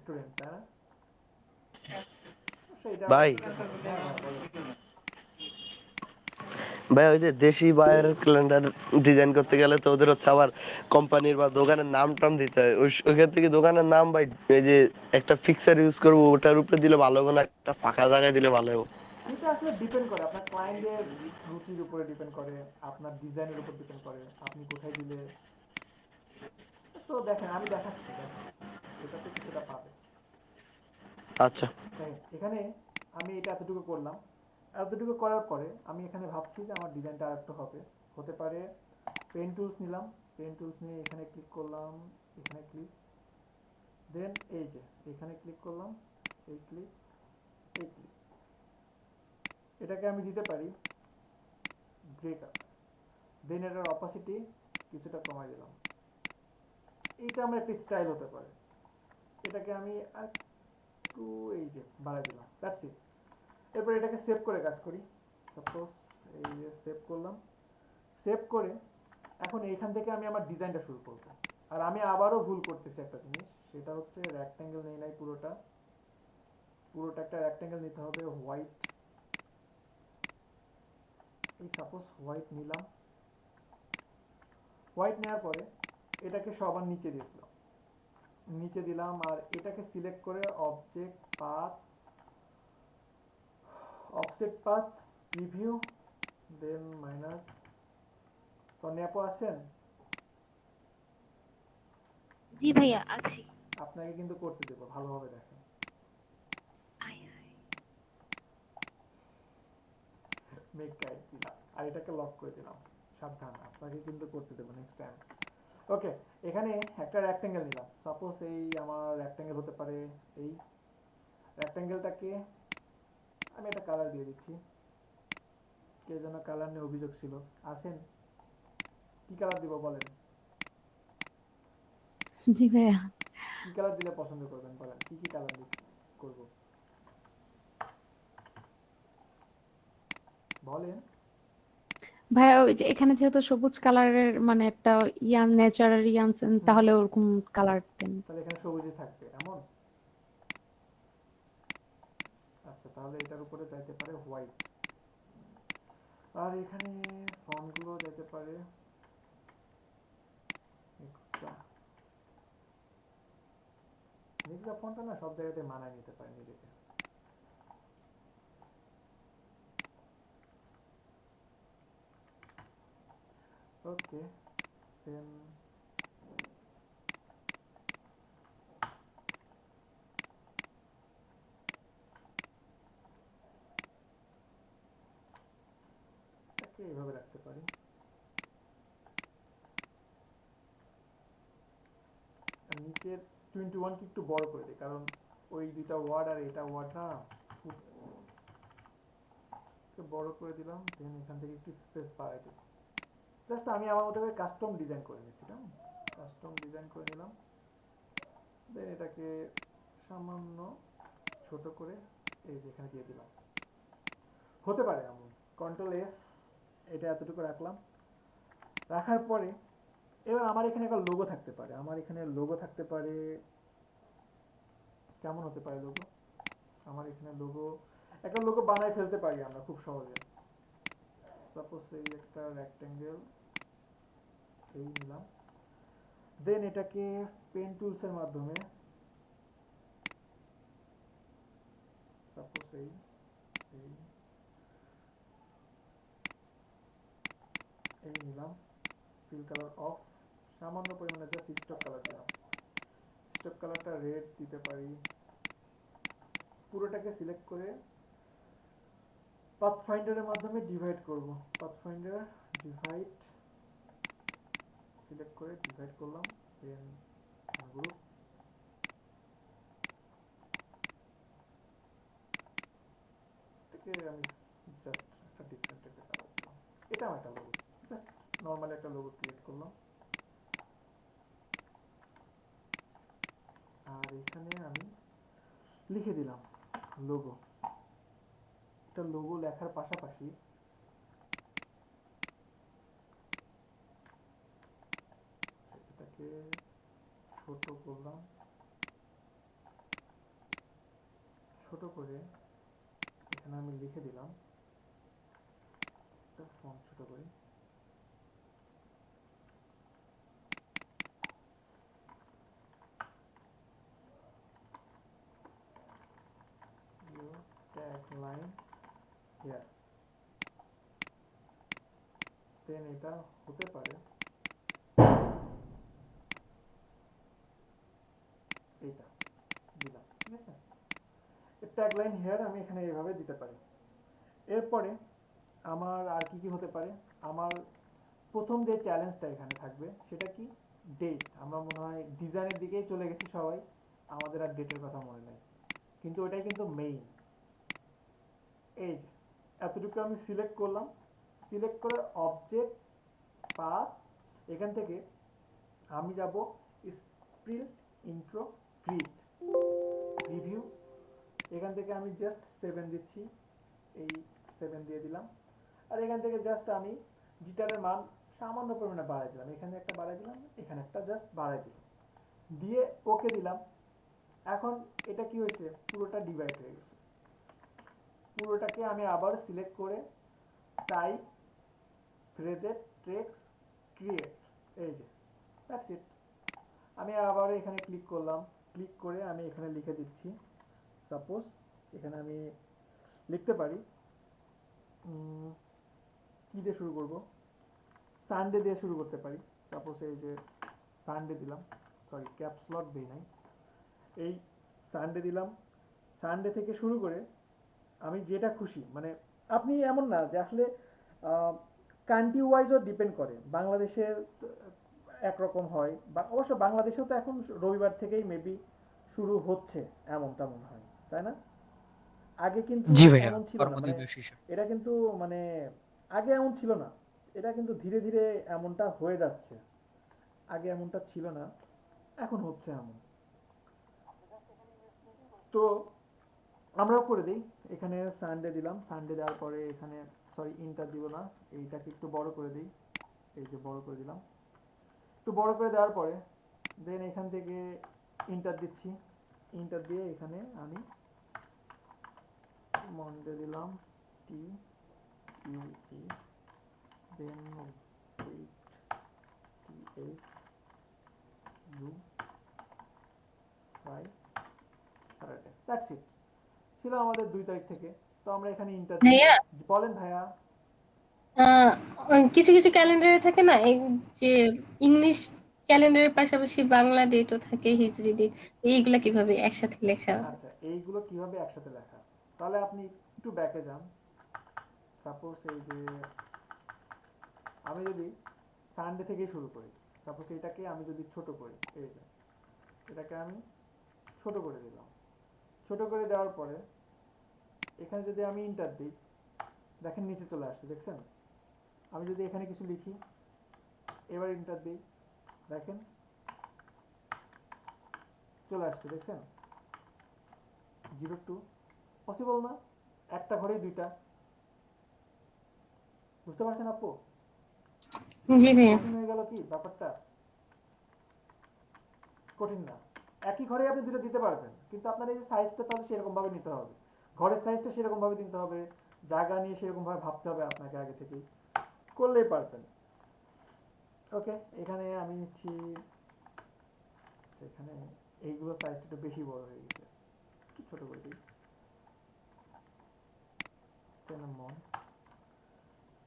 স্টুডেন্ট, তাই না? সেইটা ভাই ভাই ওই যে দেশি বায়ের ক্যালেন্ডার ডিজাইন করতে গেলে তো ওদের হচ্ছে আবার কোম্পানির বা দোকানের নাম টাম দিতে হয়, ওইখান থেকে দোকানের নাম ভাই এই যে একটা ফিক্সার ইউজ করবো ওটার উপরে দিলে ভালো হবে না একটা ফাঁকা জায়গায় দিলে ভালো হবে? সেটা আসলে ডিপেন্ড করে আপনার ক্লায়েন্টের রুচির উপরে, ডিপেন্ড করে আপনার ডিজাইনের উপর, ডিপেন্ড করে আপনি কোথায় দিলে। তো দেখেন আমি দেখাচ্ছি, এটাতে কিছুটা পাবে। আচ্ছা এখানে আমি এটা এতটুকু করলাম, এতটুকু করার পরে আমি এখানে ভাবছি যে আমার ডিজাইনটা আরেকটু হবে, হতে পারে। পেন টুলস নিলাম, পেন টুলস নিয়ে এখানে ক্লিক করলাম, এখানে ক্লিক, দেন এই যে এখানে ক্লিক করলাম, এই ক্লিক, এই ক্লিক, এটাকে আমি দিতে পারি গ্রে কালার, দেন এটার অপাসিটি কিছুটা কমাই দিলাম। এইটা আমার একটা স্টাইল হতে পারে, এটাকে আমি একটু এই যে বাড়াই দিলাম, দ্যাটস ইট। এরপর এটাকে সেভ করে কাজ করি। সাপোজ এই যে সেভ করলাম, সেভ করে এখন এইখান থেকে আমি আমার ডিজাইনটা শুরু করব। আর আমি আবারও ভুল করতেছি একটা জিনিস, সেটা হচ্ছে রেক্ট্যাঙ্গেল নেই নাই, পুরোটা একটা রেক্ট্যাঙ্গেল নিতে হবে হোয়াইট। এই সাপোজ হোয়াইট নিলাম, হোয়াইট নেওয়ার পরে এটাকে সবার নিচে দিয়ে দিলাম, নিচে দিলাম, আর এটাকে সিলেক্ট করে object path, offset path, preview, then minus. Tonni আপু আছেন? জি ভাইয়া আছি। আপনাকে কিন্তু করতে দেবো, ভালোভাবে দেখেন। মেক গাইড দিলাম আর এটাকে লক করে দিলাম, সাবধান, আপনাকে কিন্তু করতে দেবো নেক্সট টাইম। ওকে, এখানে একটা রেক্ট্যাঙ্গেল নিলাম, সাপোজ এই আমার রেক্ট্যাঙ্গেল হতে পারে, এই রেক্ট্যাঙ্গেলটাকে আমি একটা কালার দিয়ে দিচ্ছি। কে যেন কালার নিয়ে অভিযোগ ছিল, আসেন কি কালার দিব বলেন? জি ভাইয়া। কি কালার দিলে পছন্দ করবেন বলেন, কি কি কালার করব বলেন? ভাইয়া ওই যে এখানে যেহেতু সবুজ কালারের মানে একটা ইয়ান ন্যাচারাল ইয়ান, তাহলে ওরকম কালার দেন। তাহলে এখানে সবুজই থাকবে এমন। আচ্ছা, তাহলে এটার উপরে যাইতে পারে হোয়াইট, আর এখানে ফন্টগুলো যেতে পারে নেক্সা। নেক্সা ফন্টটা না সব জায়গাতে মানায় নিতে পারে নিজেকে। ওকে, দেন এটাকে এইভাবে রাখতে পারি। আর নিচের 21 কে একটু বড় করে দিই, কারণ ওই দুইটা ওয়ার্ড আর এটা ওয়ার্ড না, একটু বড় করে দিলাম। দেন এখান থেকে একটু স্পেস বাড়াই দিই, জাস্ট আমি আমার মতো করে কাস্টম ডিজাইন করে নিচ্ছি। কাস্টম ডিজাইন করে নিলাম, দেন এটাকে সামান্য ছোট করে এই যে এখানে দিয়ে দিলাম। হতে পারে এমন, কন্ট্রোল এস, এটা এতটুকু রাখলাম। রাখার পরে এবার আমার এখানে একটা লোগো থাকতে পারে, আমার এখানে লোগো থাকতে পারে। কেমন হতে পারে লোগো? আমার এখানে লোগো, একটা লোগো বানাই ফেলতে পারি আমরা খুব সহজে। সাপোজ এই একটা রেক্ট্যাঙ্গেল এই নিলাম, দেন এটাকে পেন টুলসের মাধ্যমে সাপোজ এই এই এই নিলাম, ফিল কালার অফ, সামান্য পরিমাণে জাস্ট স্টক কালার দিলাম। স্টক কালারটা রেড দিতে পারি। পুরোটাকে সিলেক্ট করে পাথফাইন্ডারের মাধ্যমে ডিভাইড করব। পাথফাইন্ডার ডিভাইড সিলেক্ট করে ডিভাইড করলাম, দেন গ্রুপ, এটাকে আমি জাস্ট একটা ডিফারেন্ট একটা কালার দিলাম। এটা আমার একটা লোগো, জাস্ট নর্মাল একটা লোগো ক্রিয়েট করলাম। আর এখানে আমি লিখে দিলাম লোগো। এটা লোগো লেখার পাশাপাশি এটাকে ছোট করলাম, ছোট করে এখানে আমি লিখে দিলাম, ফন্ট ছোট করি, tagline here, দেন এটা হতে পারে এইটা দিলাম, ঠিক আছে। ট্যাগলাইন হেয়ার আমি এখানে এইভাবে দিতে পারি। এরপরে আমার আর কি কি হতে পারে, আমার প্রথম যে চ্যালেঞ্জটা এখানে থাকবে সেটা কি, ডেট। আমরা মনে হয় ডিজাইনের দিকেই চলে গেছি সবাই, আমাদের আর ডেটের কথা মনে নেই, কিন্তু ওটাই কিন্তু মেইন। এই যে এতটুকু আমি সিলেক্ট করলাম, সিলেক্ট করে অবজেক্ট পাথ, এখান থেকে আমি যাব স্প্রিল্ট ইন্ট্রো গ্রিড রিভিউ, এখান থেকে আমি জাস্ট 7 দিচ্ছি, এই 7 দিয়ে দিলাম। আর এখান থেকে জাস্ট আমি জিটারের মান সামান্য পরিমাণে বাড়াই দিলাম, এখানে একটা বাড়াই দিলাম, এখানে একটা জাস্ট বাড়াই দিলাম, দিয়ে ওকে দিলাম। এখন এটা কি হয়েছে, পুরোটা ডিভাইড হয়ে গেছে। পুরোটাকে আমি আবার সিলেক্ট করে টাইপ থ্রেডেড টেক্সট ক্রিয়েট, এই যে দ্যাটস ইট। আমি আবার এখানে ক্লিক করলাম, ক্লিক করে আমি এখানে লিখে দিচ্ছি, সাপোজ এখানে আমি লিখতে পারি কি দিয়ে শুরু করব, সানডে দিয়ে শুরু করতে পারি। সাপোজ এই যে সানডে দিলাম, সরি ক্যাপস লক দেই নাই, এই সানডে দিলাম। সানডে থেকে শুরু করে আমি যেটা খুশি, মানে আপনি এমন না যে আসলে কান্ট্রি ওয়াইজও ডিপেন্ড করে, বাংলাদেশের একরকম হয়, বা অবশ্য বাংলাদেশেও তো এখন রবিবার থেকেই মেবি শুরু হচ্ছে এমনটা মনে হয়, তাই না? আগে কিন্তু এমন ছিল না, মানে এটা কিন্তু মানে আগে এমন ছিল না, এটা কিন্তু ধীরে ধীরে এমনটা হয়ে যাচ্ছে, আগে এমনটা ছিল না, এখন হচ্ছে এমন। তো আমরাও করে দিই, এখানে সানডে দিলাম, সানডে দেওয়ার পরে এখানে সরি ইন্টার দিব না, এইটাকে একটু বড় করে দিই, এই যে বড় করে দিলাম। একটু বড় করে দেওয়ার পরে দেন এখান থেকে ইন্টার দিচ্ছি, ইন্টার দিয়ে এখানে আমি মন্ডে দিলাম, T U E, then T S U Fri Saturday, that's it. ছিল আমাদের 2 তারিখ থেকে। তো আমরা এখানে ইন্টার ভাইয়া, বলেন ভাইয়া। কিছু কিছু ক্যালেন্ডারে থাকে না এই যে ইংলিশ ক্যালেন্ডারের পাশাপাশি বাংলা ডেটও থাকে, হিজরি ডেট, এইগুলা কিভাবে একসাথে লেখা? আচ্ছা, এইগুলো কিভাবে একসাথে লেখা, তাহলে আপনি একটু ব্যাকে যান। সাপোজ এই যে আমি যদি সানডে থেকেই শুরু করি, সাপোজ এটাকে আমি যদি ছোট করি, এই যে এটাকে আমি ছোট করে দিলাম, ছোট করে দেওয়ার পরে এখানে যদি আমি ইন্টার দিই, দেখেন নিচে চলে আসছে, দেখছেন? আমি যদি এখানে কিছু লিখি, এবার ইন্টার দিই, দেখেন চলে আসছে, দেখছেন? 02 পসিবল না, একটা ঘরেই দুইটা, বুঝতে পারছেন আপু? জি ভাইয়া। কঠিন হয়ে গেল কি ব্যাপারটা? কঠিন না, একই ঘরে আপনি দুটো দিতে পারবেন, কিন্তু আপনার এই যে সাইজটা তাহলে সেরকম ভাবে নিতে হবে, ঘরের সাইজটা সেরকম ভাবে নিতে হবে, জায়গা নিয়ে সেরকম ভাবে ভাবতে হবে আপনাকে আগে থেকেই, করলেই পারবেন। ওকে, এখানে আমি নিচ্ছি, সেখানে এইগুলো সাইজটা একটু বেশি বড় হয়ে গেছে, একটু ছোট করে দিই, মন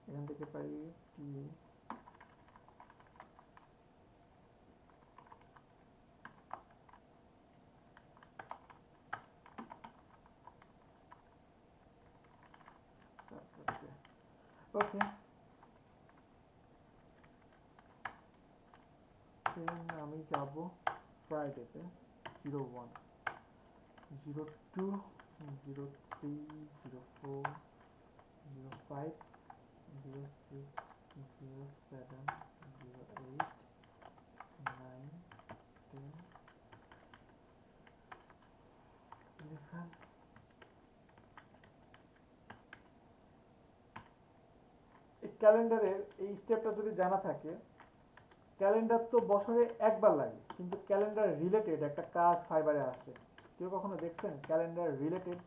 এখান থেকে পারি টিএস ওকে। দেন আমি যাব ফ্রাইডেতে 01 02 03 04 05 06 07 08 9 10 11। এই ক্যালেন্ডারের এই স্টেপটা যদি জানা থাকে, ক্যালেন্ডার তো বছরে একবার লাগে, কিন্তু ক্যালেন্ডার রিলেটেড একটা কাজ ফাইবারে আছে, কেউ কখনো দেখছেন ক্যালেন্ডার রিলেটেড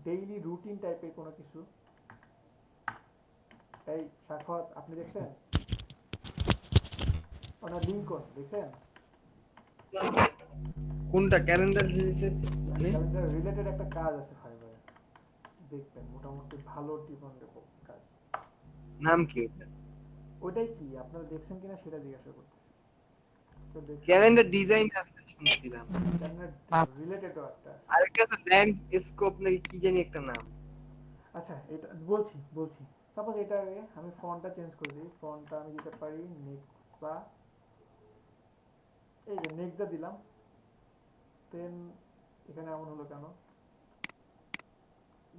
ডেইলি রুটিন টাইপের কোনো কিছু? এই সাখাওয়াত, আপনি দেখছেন? ওনার লিঙ্কন দেখছেন? কোনটা ক্যালেন্ডার রিলেটেড? ক্যালেন্ডার রিলেটেড একটা কাজ আছে ফাইবারে, দেখবেন মোটামুটি ভালো ডিমান্ডেবল কাজ। নাম কি ওটা? ওইটাই কি আপনারা দেখছেন কিনা সেটা জিজ্ঞাসা করতেছি। কেউ দেখছে ক্যালেন্ডার ডিজাইন আছে শুনছিলাম। ক্যালেন্ডার রিলেটেডও একটা আছে। আরেকটা আছে ব্যাংক স্কোপ নাকি কি জানি একটা নাম। আচ্ছা এটা বলছি সাপোজ এটা আমি ফন্টটা চেঞ্জ করে দিই, ফন্টটা আমি দিতে পারি নেক্সা, এই যে নেক্সা দিলাম, দেন এখানে এমন হলো কেন,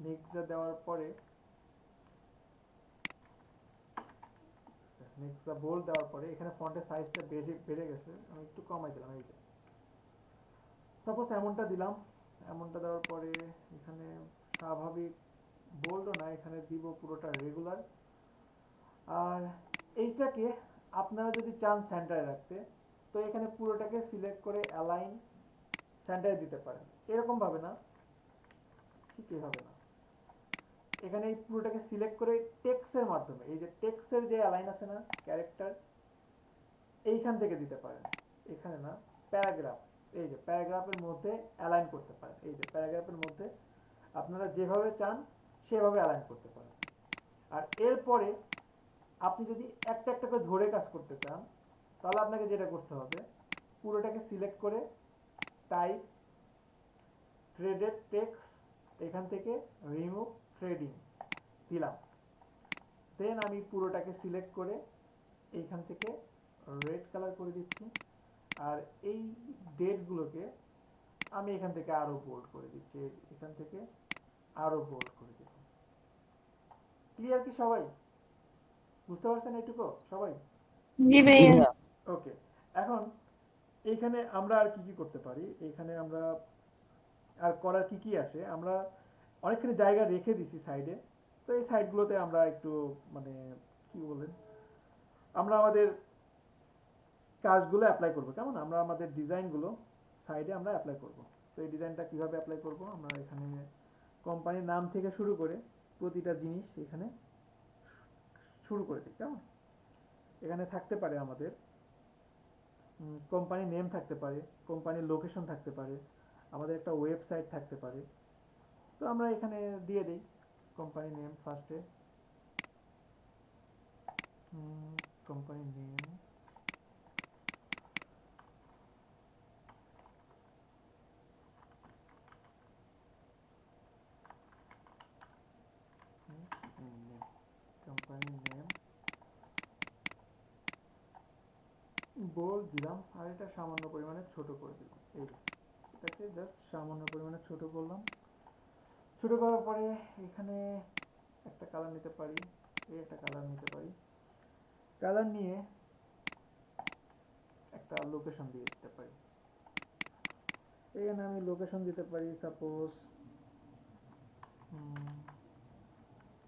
নেক্সা দেওয়ার পরে নেক্সা বোল্ড দেওয়ার পরে এখানে ফন্টের সাইজটা বেড়ে গেছে, আমি একটু কমাই দিলাম, এই যে সাপোজ এমনটা দিলাম, এমনটা দেওয়ার পরে এখানে স্বাভাবিক বোল্ডও না, এখানে দিব পুরোটা রেগুলার। আর এইটাকে আপনারা যদি চান সেন্টারে রাখতে, তো এখানে পুরোটাকে সিলেক্ট করে অ্যালাইন সেন্টারে দিতে পারেন, এরকম ভাবে না, ঠিক এইভাবে না, এখানে এই পুরোটাকে সিলেক্ট করে টেক্সটের মাধ্যমে, এই যে টেক্সটের যে অ্যালাইন আছে না ক্যারেক্টার, এইখান থেকে দিতে পারেন, এখানে না, প্যারাগ্রাফ, এই যে প্যারাগ্রাফের মধ্যে অ্যালাইন করতে পারেন, এই যে প্যারাগ্রাফের মধ্যে আপনারা যেভাবে চান সেভাবে অ্যালাইন করতে পারেন। আর এরপরে আপনি যদি একটা একটা করে ধরে কাজ করতে চান, তাহলে আপনাকে যেটা করতে হবে, পুরোটাকে সিলেক্ট করে টাইপ থ্রেডেড টেক্সট, এখান থেকে রিমুভ থ্রেডিং দিলাম, দেন আমি পুরোটাকে সিলেক্ট করে এইখান থেকে রেড কালার করে দিচ্ছি, আর এই ডেটগুলোকে আমি এখান থেকে আরো বোল্ড করে দিচ্ছি, এখান থেকে আরো বোল্ড করে দিলাম। ক্লিয়ার কি সবাই? বুঝতে পারছেন এইটুকু সবাই? জি ভাইয়া। ওকে, এখন এইখানে আমরা আর কি কি করতে পারি, এইখানে আমরা আর করার কি কি আছে, আমরা অনেকখানি জায়গা রেখে দিছি সাইডে, তো এই সাইডগুলোতে আমরা একটু মানে কি বলেন, আমরা আমাদের কাজগুলো অ্যাপ্লাই করব, কেমন, আমরা আমাদের ডিজাইনগুলো সাইডে আমরা অ্যাপ্লাই করব। তো এই ডিজাইনটা কিভাবে অ্যাপ্লাই করব, আমরা এখানে কোম্পানির নাম থেকে শুরু করে প্রতিটা জিনিস এখানে শুরু করে দিই, কেমন, এখানে থাকতে পারে আমাদের কোম্পানি নেম থাকতে পারে, কোম্পানির লোকেশন থাকতে পারে, আমাদের একটা ওয়েবসাইট থাকতে পারে, তো আমরা এখানে দিয়ে দিই কোম্পানি নেম ফার্স্টে, company name, company name bold দিলাম, আর এটা সামান্য পরিমাণে ছোট করে দিলাম, এই যে এটাকে জাস্ট সামান্য পরিমাণে ছোট করলাম, ছোট করার পরে এখানে একটা কালার নিতে পারি, এই একটা কালার নিতে পারি, কালার নিয়ে একটা লোকেশন দিয়ে দিতে পারি, এখানে আমি লোকেশন দিতে পারি সাপোজ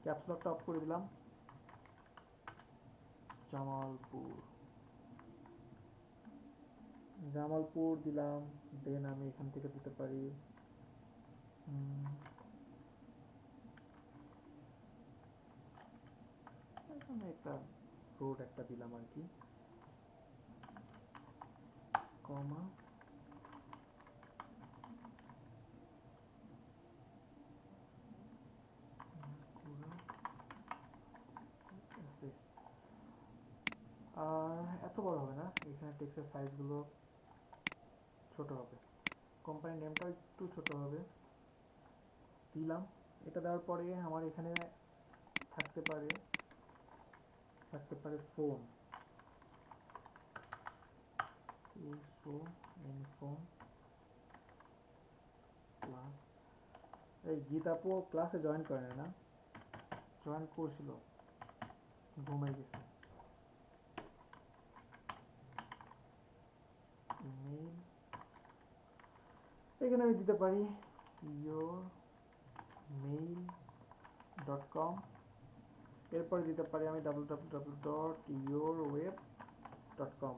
ক্যাপস লকটা অফ করে দিলাম, জামালপুর দিলাম, দেন আমি এখান থেকে দিতে পারি এখানে একটা রোড একটা দিলাম আর কি, কমা আর এত বড় হবে না, এখানে টেক্সটের সাইজগুলো ছোট হবে, কোম্পানি নেমটাও একটু ছোট হবে, দিলাম। এটা দেওয়ার পরে আমার এখানে থাকতে পারে ফোন, ফোন ক্লাস, এই গীত আপু ক্লাসে জয়েন করে না, জয়েন করছিল ঘুমাই গেছে, ইমেল এখানে আমি দিতে পারি yourmail.com, এরপরে দিতে পারি আমি www.yourweb.com,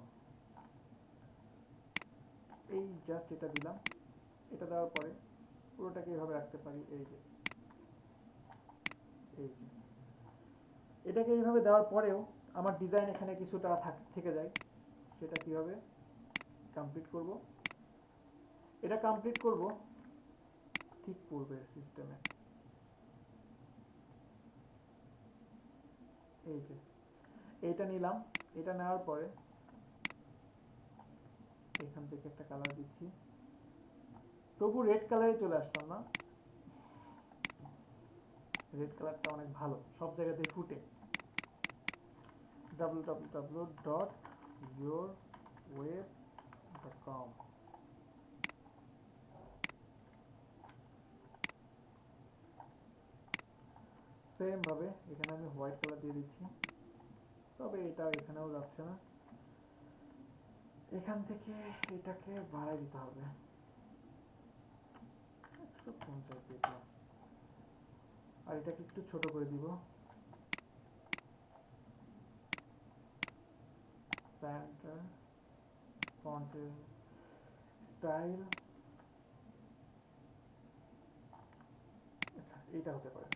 এই জাস্ট এটা দিলাম, এটা দেওয়ার পরে পুরোটাকে এইভাবে রাখতে পারি, এই যে এটাকে এইভাবে দেওয়ার পরেও আমার ডিজাইন এখানে কিছুটা থেকে যায়, সেটা কিভাবে কমপ্লিট করব, এটা কমপ্লিট করব ঠিক পূর্বের সিস্টেমে, এই যে এইটা নিলাম, এটা নেওয়ার পরে এখান থেকে একটা কালার দিচ্ছি, তবু রেড কালারে চলে আসলাম না, রেড কালারটা অনেক ভালো, সব জায়গাতেই ফুটে। www.yourweb.com সেম ভাবে এখানে আমি হোয়াইট কালার দিয়ে দিচ্ছি, তবে এটা এখানেও যাচ্ছে না, এখান থেকে এটাকে বাড়াই দিতে হবে 150 দিয়ে দিলাম, আর এটাকে একটু ছোট করে দিব, সেন্টার ফন্টের স্টাইল, আচ্ছা এইটা হতে পারে।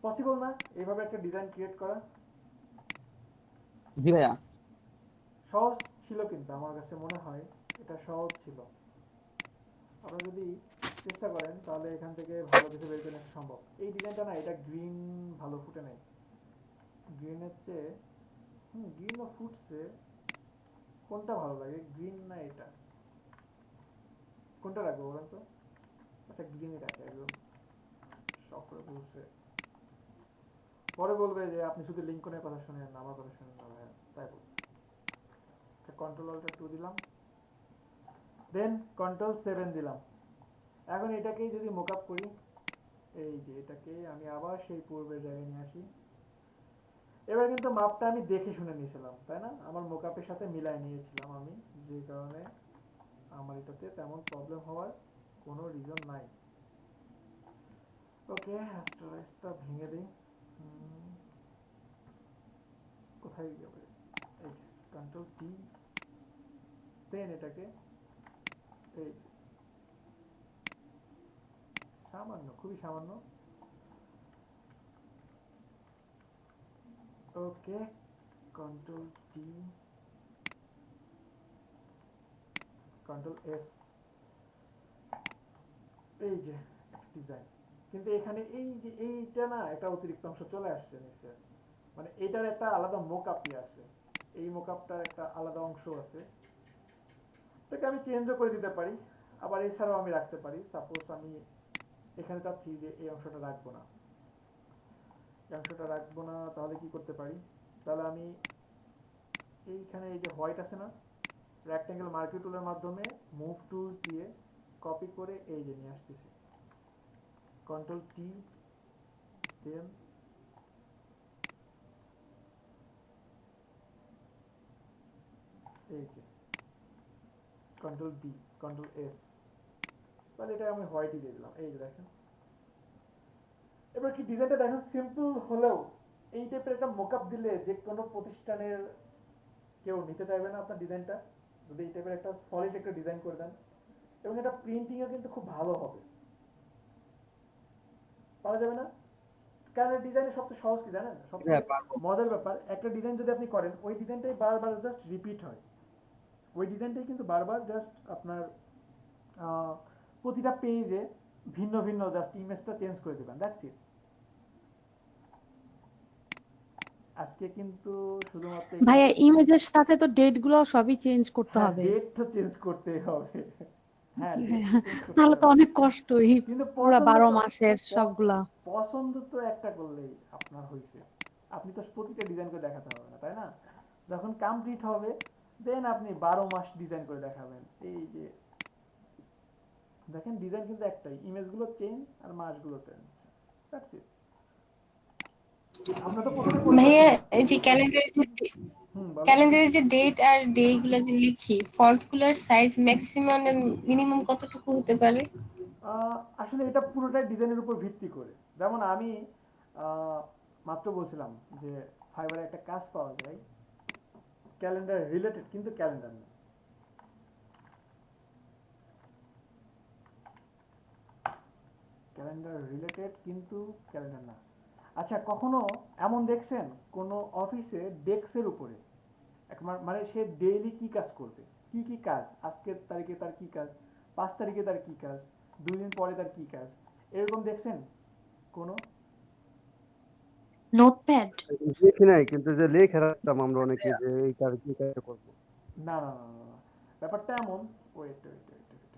পসিবল না এইভাবে একটা ডিজাইন ক্রিয়েট করা? জি ভাইয়া। সহজ ছিল, কিন্তু আমার কাছে মনে হয় এটা সহজ ছিল। আপনারা যদি চেষ্টা করেন তাহলে এখান থেকে ভালো কিছু বের করে নেওয়া সম্ভব। এই ডিজাইনটা না, এটা গ্রিন ভালো ফুটে নাই, গ্রিনের চেয়ে গ্রিনও ফুটছে, কোনটা ভালো লাগে, গ্রিন না এটা, কোনটা রাখবো বলেন তো? আচ্ছা গ্রিনই রাখে, একদম শখ করে বলছে, পরে বলবে যে আপনি শুধু লিঙ্কনের কথা শুনেন না, আমার কথা শুনেন না ভাইয়া, তাই বল। আচ্ছা কন্ট্রোল অল্ট 2 দিলাম, দেন কন্ট্রোল 7 দিলাম। এখন এটাকেই যদি মোকআপ করি, এই যে এটাকে আমি আবার সেই পূর্বের জায়গায় নিয়ে আসি। এবার কিন্তু মাপটা আমি দেখে শুনে নিয়েছিলাম, তাই না? আমার মোকআপের সাথে মিলাই নিয়েছিলাম আমি, যে কারণে আমার এটাতে তেমন প্রবলেম হওয়ার কোনো রিজন নাই। ওকে, রাস্টারাইজটা ভেঙে দিই, কোথায় যাবে, এই যে কন্ট্রোল টি, দেন এটাকে এই যে সামান্য, খুবই সামান্য, ওকে কন্ট্রোল টি, কন্ট্রোল এস, এই যে ডিজাইন। কিন্তু এখানে এই যে এইটা না, একটা অতিরিক্ত অংশ চলে আসছে নিচে, মানে এটার একটা আলাদা মোকআপই আছে, এই মোকআপটার একটা আলাদা অংশ আছে, এটাকে আমি চেঞ্জও করে দিতে পারি, আবার এছাড়াও আমি রাখতে পারি। সাপোজ আমি এখানে চাচ্ছি যে এই অংশটা রাখবো না, এই অংশটা রাখবো না, তাহলে কি করতে পারি? তাহলে আমি এইখানে এই যে হোয়াইট আছে না, রেক্ট্যাঙ্গেল মার্কি টুলের মাধ্যমে মুভ টুলস দিয়ে কপি করে এই যে নিয়ে আসতেছি, কন্ট্রোল টি, দেন এই যে কন্ট্রোল ডি, কন্ট্রোল এস, তাহলে এটা আমি হোয়াইটই দিয়ে দিলাম, এই যে দেখেন। এবার কি ডিজাইনটা দেখেন সিম্পল হলেও এই টাইপের একটা মোকআপ দিলে যে কোনো প্রতিষ্ঠানের কেউ নিতে চাইবে না আপনার ডিজাইনটা, যদি এই টাইপের একটা সলিড একটা ডিজাইন করে দেন, এবং এটা প্রিন্টিংও কিন্তু খুব ভালো হবে, পারা যাবে না? কারণ ডিজাইনের সবচেয়ে সহজ কি জানেন, সবচেয়ে মজার ব্যাপার, একটা ডিজাইন যদি আপনি করেন, ওই ডিজাইনটাই বারবার জাস্ট রিপিট হয়, ওই ডিজাইনটাই কিন্তু বারবার জাস্ট আপনার প্রতিটা পেজে ভিন্ন ভিন্ন জাস্ট ইমেজটা চেঞ্জ করে দেবেন, দ্যাটস ইট। আজকে কিন্তু শুধুমাত্র ভাইয়া ইমেজের সাথে তো ডেট গুলো সবই চেঞ্জ করতে হবে। ডেট তো চেঞ্জ করতেই হবে, হ্যাঁ জি ডেট ভাইয়া, চেঞ্জ করতে তাহলে তো হবে, অনেক কষ্ট, এই কিন্তু পুরো 12 মাসের সবগুলা। পছন্দ তো একটা করলেই আপনার হয়েছে, আপনি তো প্রতিটা ডিজাইন করে দেখাতে হবে না, তাই না? যখন কমপ্লিট হবে দেন আপনি 12 মাস ডিজাইন করে দেখাবেন। এই যে দেখেন ডিজাইন কিন্তু একটাই, ইমেজগুলো চেঞ্জ আর মাসগুলো চেঞ্জ, দ্যাটস ইট। আমরা তো প্রথমে ভাইয়া এই যে ক্যালেন্ডারে বলো। ক্যালেন্ডারে যে ডেট আর ডে গুলো যে লিখি, ফন্ট গুলোর সাইজ ম্যাক্সিমাম এন্ড মিনিমাম কতটুকু হতে পারে? আসলে এটা পুরোটাই ডিজাইনের উপর ভিত্তি করে, যেমন আমি মাত্র বলছিলাম যে ফাইবারে একটা কাজ পাওয়া যায় ক্যালেন্ডার রিলেটেড, কিন্তু ক্যালেন্ডার না, ক্যালেন্ডার রিলেটেড কিন্তু ক্যালেন্ডার না। আচ্ছা কখনো এমন দেখছেন কোনো অফিসে ডেস্কের উপরে মানে সে ডেইলি কি কাজ করবে, কি কি কাজ, আজকের তারিখে তার কি কাজ, 5 তারিখে তার কি কাজ, 2 দিন পরে তার কি কাজ, এরকম দেখছেন কোনো? নোটপ্যাড। দেখি নাই, কিন্তু যে লেখা রাখতাম আমরা অনেকে যে এই কাজ কি কাজ করব। না না না না, ব্যাপারটা এমন, wait wait wait wait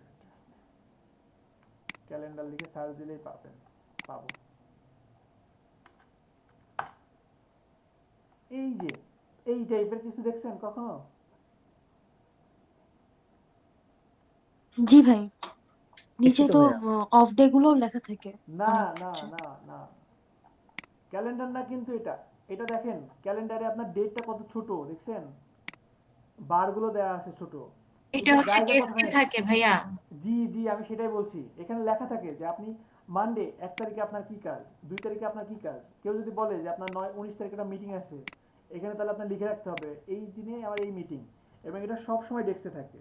calendar লিখে সার্চ দিলেই পাবো। এই যে এই টাইপের কিছু দেখছেন কখনো? জি ভাই, নিচে দেখছি তো তো ভাইয়া। অফ ডে গুলোও লেখা থাকে না অনেক না ক্ষেত্রে। না না, ক্যালেন্ডার না কিন্তু এটা। এটা দেখেন ক্যালেন্ডারে আপনার ডেটটা কত ছোট দেখছেন, বারগুলো দেয়া আছে ছোট। এই এটা যে হচ্ছে জায়গা ডেস্কে কতখানি, থাকে ভাইয়া। জি জি আমি সেটাই বলছি। এখানে লেখা থাকে যে আপনি মানডে 1 তারিখে আপনার কি কাজ, 2 তারিখে আপনার কি কাজ। কেউ যদি বলে যে আপনার 19 তারিখে একটা মিটিং আছে, এখানে তাহলে আপনার লিখে রাখতে হবে এই দিনে আমার এই মিটিং, এবং এটা সব সময় ডেস্কে থাকে।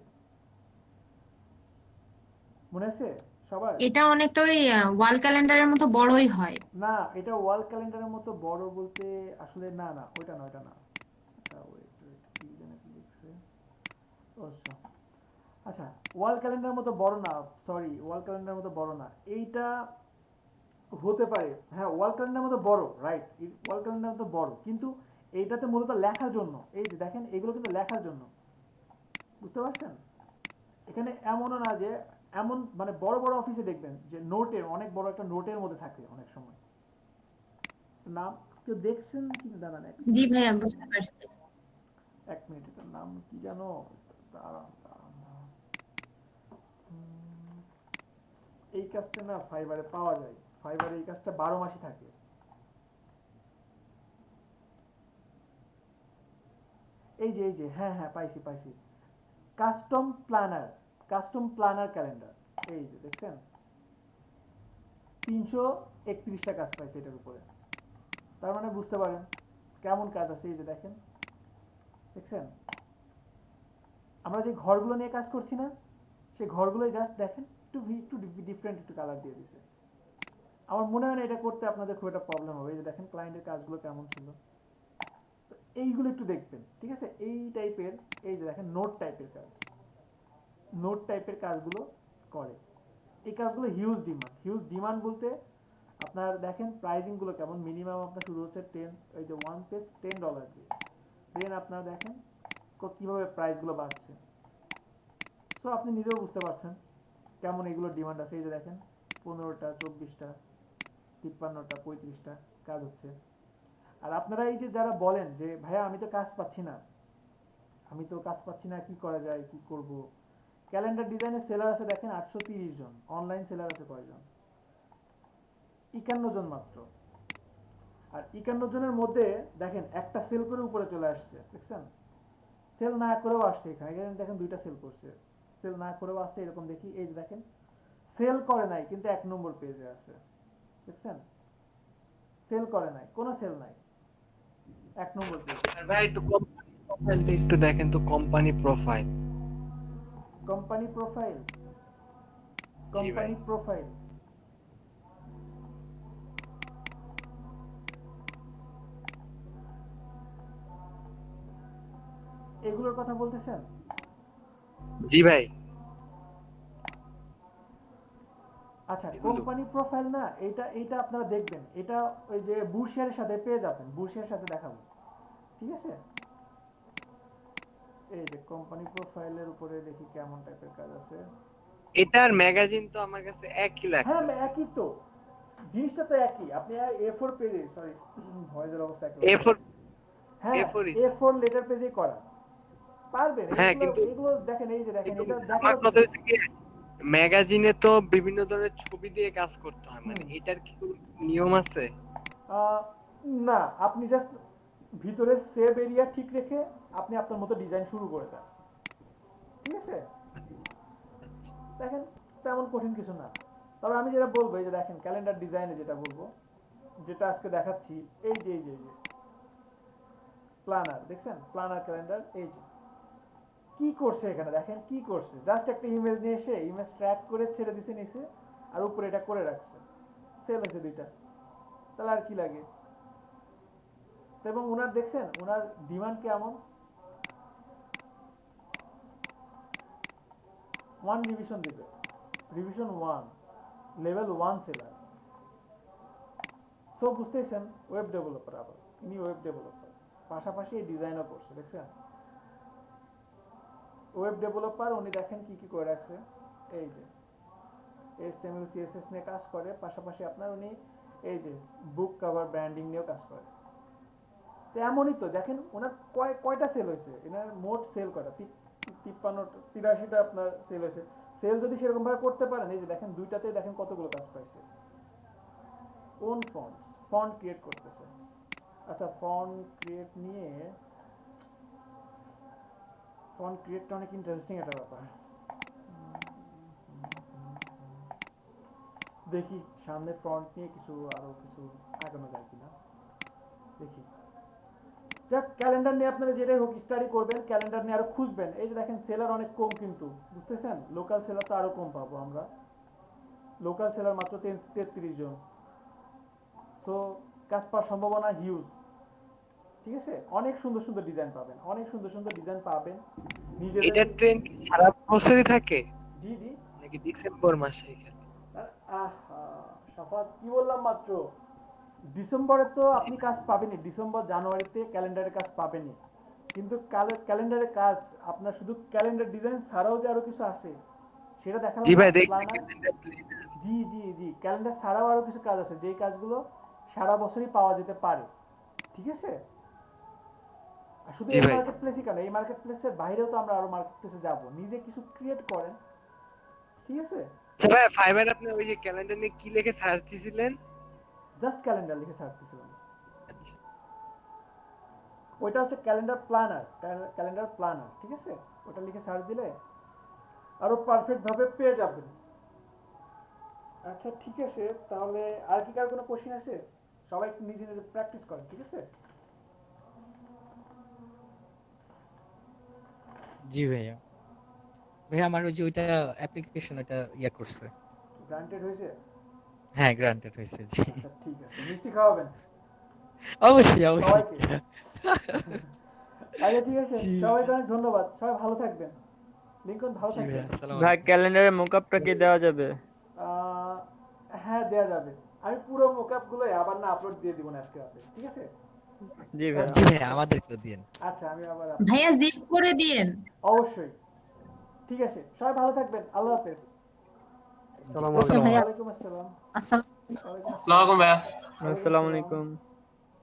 মনে আছে সবার? এটা অনেকটা ওই ওয়াল ক্যালেন্ডারের মতো বড়ই হয়। না, এটা ওয়াল ক্যালেন্ডারের মতো বড় বলতে আসলে না না ওইটা না, ওইটা না। আচ্ছা ওয়েট ওয়েট কি যেন কি লিখছে, আচ্ছা আচ্ছা ওয়াল ক্যালেন্ডারের মতো বড় না, সরি ওয়াল ক্যালেন্ডারের মতো বড় না এইটা। হতে পারে, হ্যাঁ ওয়াল ক্যালেন্ডারের মতো বড়, রাইট, ওয়াল ক্যালেন্ডারের মতো বড়, কিন্তু এইটাতে মূলত লেখার জন্য। এই যে দেখেন এগুলো কিন্তু লেখার জন্য, বুঝতে পারছেন? এখানে এমনও না যে, এমন মানে বড় বড় অফিসে দেখবেন যে নোটের অনেক বড় একটা নোটের মধ্যে থাকে অনেক সময় নাম। কেউ দেখছেন নাকি দাঁড়ান জি ভাইয়া, বুঝতে পারছি। এক মিনিট, এটার নাম কি জানো, দাঁড়ান দাঁড়ান দাঁড়ান। এই কাজটা না ফাইবারে পাওয়া যায়, ফাইবারে এই কাজটা 12 মাসই থাকে। এই যে হ্যাঁ হ্যাঁ পাইছি পাইছি, custom planner, custom planner calendar. এই যে দেখছেন 331টা কাজ পাইছে এটার উপরে। তার মানে বুঝতে পারেন কেমন কাজ আছে। এই যে দেখেন, দেখছেন আমরা যে ঘরগুলো নিয়ে কাজ করছি না, সেই ঘরগুলোই জাস্ট দেখেন একটু ডিফারেন্ট একটু কালার দিয়ে দিছে। আমার মনে হয় না এটা করতে আপনাদের খুব একটা প্রবলেম হবে। এই যে দেখেন ক্লায়েন্টের কাজগুলো কেমন ছিল, তো এইগুলো একটু দেখবেন, ঠিক আছে? এই টাইপের, এই যে দেখেন নোট টাইপের কাজ, নোট টাইপের কাজগুলো করে। এই কাজগুলো হিউজ ডিমান্ড বলতে আপনার দেখেন প্রাইজিংগুলো কেমন। মিনিমাম আপনার শুরু হচ্ছে 10, এই যে ওয়ান পেজ $10 দিয়ে, দেন আপনার দেখেন কীভাবে প্রাইসগুলো বাড়ছে। সো আপনি নিজেও বুঝতে পারছেন কেমন এগুলো ডিমান্ড আছে। এই যে দেখেন 15টা, 24টা, 53টা, 35টা কাজ হচ্ছে। আর আপনারা এই যে যারা বলেন যে ভাইয়া আমি তো কাজ পাচ্ছি না, কি করা যায়, কি করব। ক্যালেন্ডার ডিজাইনের সেলার আছে দেখেন 830 জন, অনলাইন সেলার আছে কয়জন? 51 জন মাত্র। আর 51 জনের মধ্যে দেখেন একটা সেল করে উপরে চলে আসছে, দেখছেন? সেল না করেও আসছে, এখানে দেখেন 2টা সেল করছে, সেল না করেও আসছে এরকম দেখি। এই যে দেখেন সেল করে নাই কিন্তু 1 নম্বর পেজে আছে, দেখছেন? সেল করে নাই, কোনো সেল নাই, 1 নম্বর পেজে। আর ভাই একটু কোম্পানি প্রোফাইলটা একটু দেখেন তো, কোম্পানি প্রোফাইল। কোম্পানি প্রোফাইল, জি ভাই। কোম্পানি প্রোফাইল এগুলোর কথা বলতেছেন? জি ভাই। আচ্ছা এগুলো কোম্পানি প্রোফাইল না, এইটা আপনারা দেখবেন, এটা ওই যে বুশের সাথে পেয়ে যাবেন, বুশের সাথে দেখাবো, ঠিক আছে? এই যে কোম্পানি প্রোফাইলের উপরে দেখি কেমন টাইপের কাজ আছে। এটার ম্যাগাজিন তো আমার কাছে একই হ্যাঁ লাগতেছে। একই তো, জিনিসটা তো একই। আপনি A4 পেজে, সরি ভয়েসের অবস্থা একটু, A4, হ্যাঁ A4 A4 লেটার পেজে করা পারবেন। হ্যাঁ, এগুলো কিন্তু এগুলো দেখেন, এই যে দেখেন এটা আমার দেখারও কিছু কথা না। হচ্ছে কি, ম্যাগাজিনে তো বিভিন্ন ধরনের ছবি দিয়ে কাজ করতে হয়, মানে এটার কি কোনো নিয়ম আছে? আহ, না, আপনি জাস্ট ভিতরে সেভ এরিয়া ঠিক রেখে আপনি আপনার মতো ডিজাইন শুরু করে দেন, ঠিক আছে? দেখেন তেমন কঠিন কিছু না। তবে আমি যেটা বলবো, এই যে দেখেন ক্যালেন্ডার ডিজাইনে যেটা বলবো, যেটা আজকে দেখাচ্ছি, এই যে প্ল্যানার, দেখছেন প্ল্যানার ক্যালেন্ডার। এই যে কি করছে এখানে দেখেন, কি করছে, জাস্ট একটা ইমেজ নিয়ে এসে ইমেজ ট্র্যাক করে ছেড়ে দিছে নিচে, আর উপরে এটা করে রাখছে, সেল হয়েছে 2টা, তাহলে আর কি লাগে? এবং ওনার দেখছেন ওনার ডিমান্ড কেমন, 1 রিভিশন দিবে, রিভিশন 1, লেভেল 1 সেলার। সো বুঝতেছেন ওয়েব ডেভেলপার, আবার ইনি ওয়েব ডেভেলপার, পাশাপাশি এই ডিজাইনও করছে, দেখছেন? ওয়েব ডেভেলপার, উনি দেখেন কি কি করে রাখছে। এই যে HTML CSS নিয়ে কাজ করে, পাশাপাশি আপনার উনি এই যে বুক কভার ব্র্যান্ডিং নিয়েও কাজ করে। তো এমনই তো দেখেন ওনার কয়টা সেল হয়েছে, এনার মোট সেল কয়টা, 53-83টা আপনার সেল হয়েছে। সেল যদি সেরকম ভাবে করতে পারেন, এই যে দেখেন দুইটাতে দেখেন কতগুলো কাজ পাইছে। কোন ফন্ট ক্রিয়েট করতেছে। আচ্ছা ফন্ট ক্রিয়েট নিয়ে, ফন্ট ক্রিয়েটটা অনেক ইন্টারেস্টিং একটা ব্যাপার। দেখি সামনে ফন্ট নিয়ে আরো কিছু আগানো যায় কিনা দেখি। যাক, ক্যালেন্ডার নিয়ে আপনারা যেটাই হোক স্টাডি করবেন, ক্যালেন্ডার নিয়ে আরো খুঁজবেন। এই যে দেখেন সেলার অনেক কম, কিন্তু বুঝতেছেন লোকাল সেলার তো আরো কম পাবো আমরা। লোকাল সেলার মাত্র 33 জন। সো কাজ পাওয়ার সম্ভাবনা হিউজ। ঠিক আছে, অনেক সুন্দর সুন্দর ডিজাইন পাবেন, অনেক সুন্দর সুন্দর ডিজাইন পাবেন নিজেদের। এটা ট্রেন্ড সারা বছরই থাকে জি জি, নাকি ডিসেম্বর মাসে? সাফাত কি বললাম মাত্র, ডিসেম্বরে তো আপনি কাজ পাবেনই, ডিসেম্বর জানুয়ারিতে ক্যালেন্ডারের কাজ পাবেনই। কিন্তু ক্যালেন্ডারের কাজ আপনার শুধু ক্যালেন্ডার ডিজাইন ছাড়াও যে আরো কিছু আছে সেটা দেখালাম। জি ভাই জি জি জি, ক্যালেন্ডার ছাড়াও আরো কিছু কাজ আছে যেই কাজগুলো সারা বছরই পাওয়া যেতে পারে। ঠিক আছে, আর শুধু এই মার্কেট প্লেসই কেন, এই মার্কেট প্লেসের বাইরেও তো আমরা আরো মার্কেট প্লেসে যাব, নিজে কিছু ক্রিয়েট করেন। ঠিক আছে আচ্ছা ভাই, ফাইবার আপনি ওই যে ক্যালেন্ডার নিয়ে কি লিখে সার্চ দিছিলেন? জাস্ট ক্যালেন্ডার লিখে সার্চ দিছিলাম। ওইটা হচ্ছে ক্যালেন্ডার প্ল্যানার। ঠিক আছে, ওটা লিখে সার্চ দিলে আরো পারফেক্ট ভাবে পেয়ে যাবেন। আচ্ছা ঠিক আছে, তাহলে আর কি কার কোনো কোশ্চেন আছে? সবাই নিজে নিজে প্র্যাকটিস করেন। ঠিক আছে। জি ভাইয়া, ভাইয়া আমার ওই যে ওইটা অ্যাপ্লিকেশন ওটা ইয়া করছে। গ্রান্টেড হয়েছে? হ্যাঁ গ্রান্টেড হয়েছে। জি আচ্ছা ঠিক আছে, মিষ্টি খাওয়াবেন অবশ্যই অবশ্যই। আচ্ছা ঠিক আছে, সবাইকে অনেক ধন্যবাদ, সবাই ভালো থাকবেন। লিংকন ভালো থাকবেন। ভাই ক্যালেন্ডারের মোকআপটা কি দেওয়া যাবে? হ্যাঁ দেয়া যাবে, আমি পুরো মোকআপ গুলো আবার না আপলোড দিয়ে দিব না আজকে রাতে। ঠিক আছে। জি ভাই, জি ভাই আমাদেরকে দিন। আচ্ছা আমি আবার ভাইয়া জিপ করে দিয়েন। অবশ্যই। ঠিক আছে, সবাই ভালো থাকবেন, আল্লাহ হাফেজ। আসসালামু আলাইকুম। ওয়া আলাইকুম আসসালাম। আসসালামু আলাইকুম ভাইয়া। আসসালামু আলাইকুম।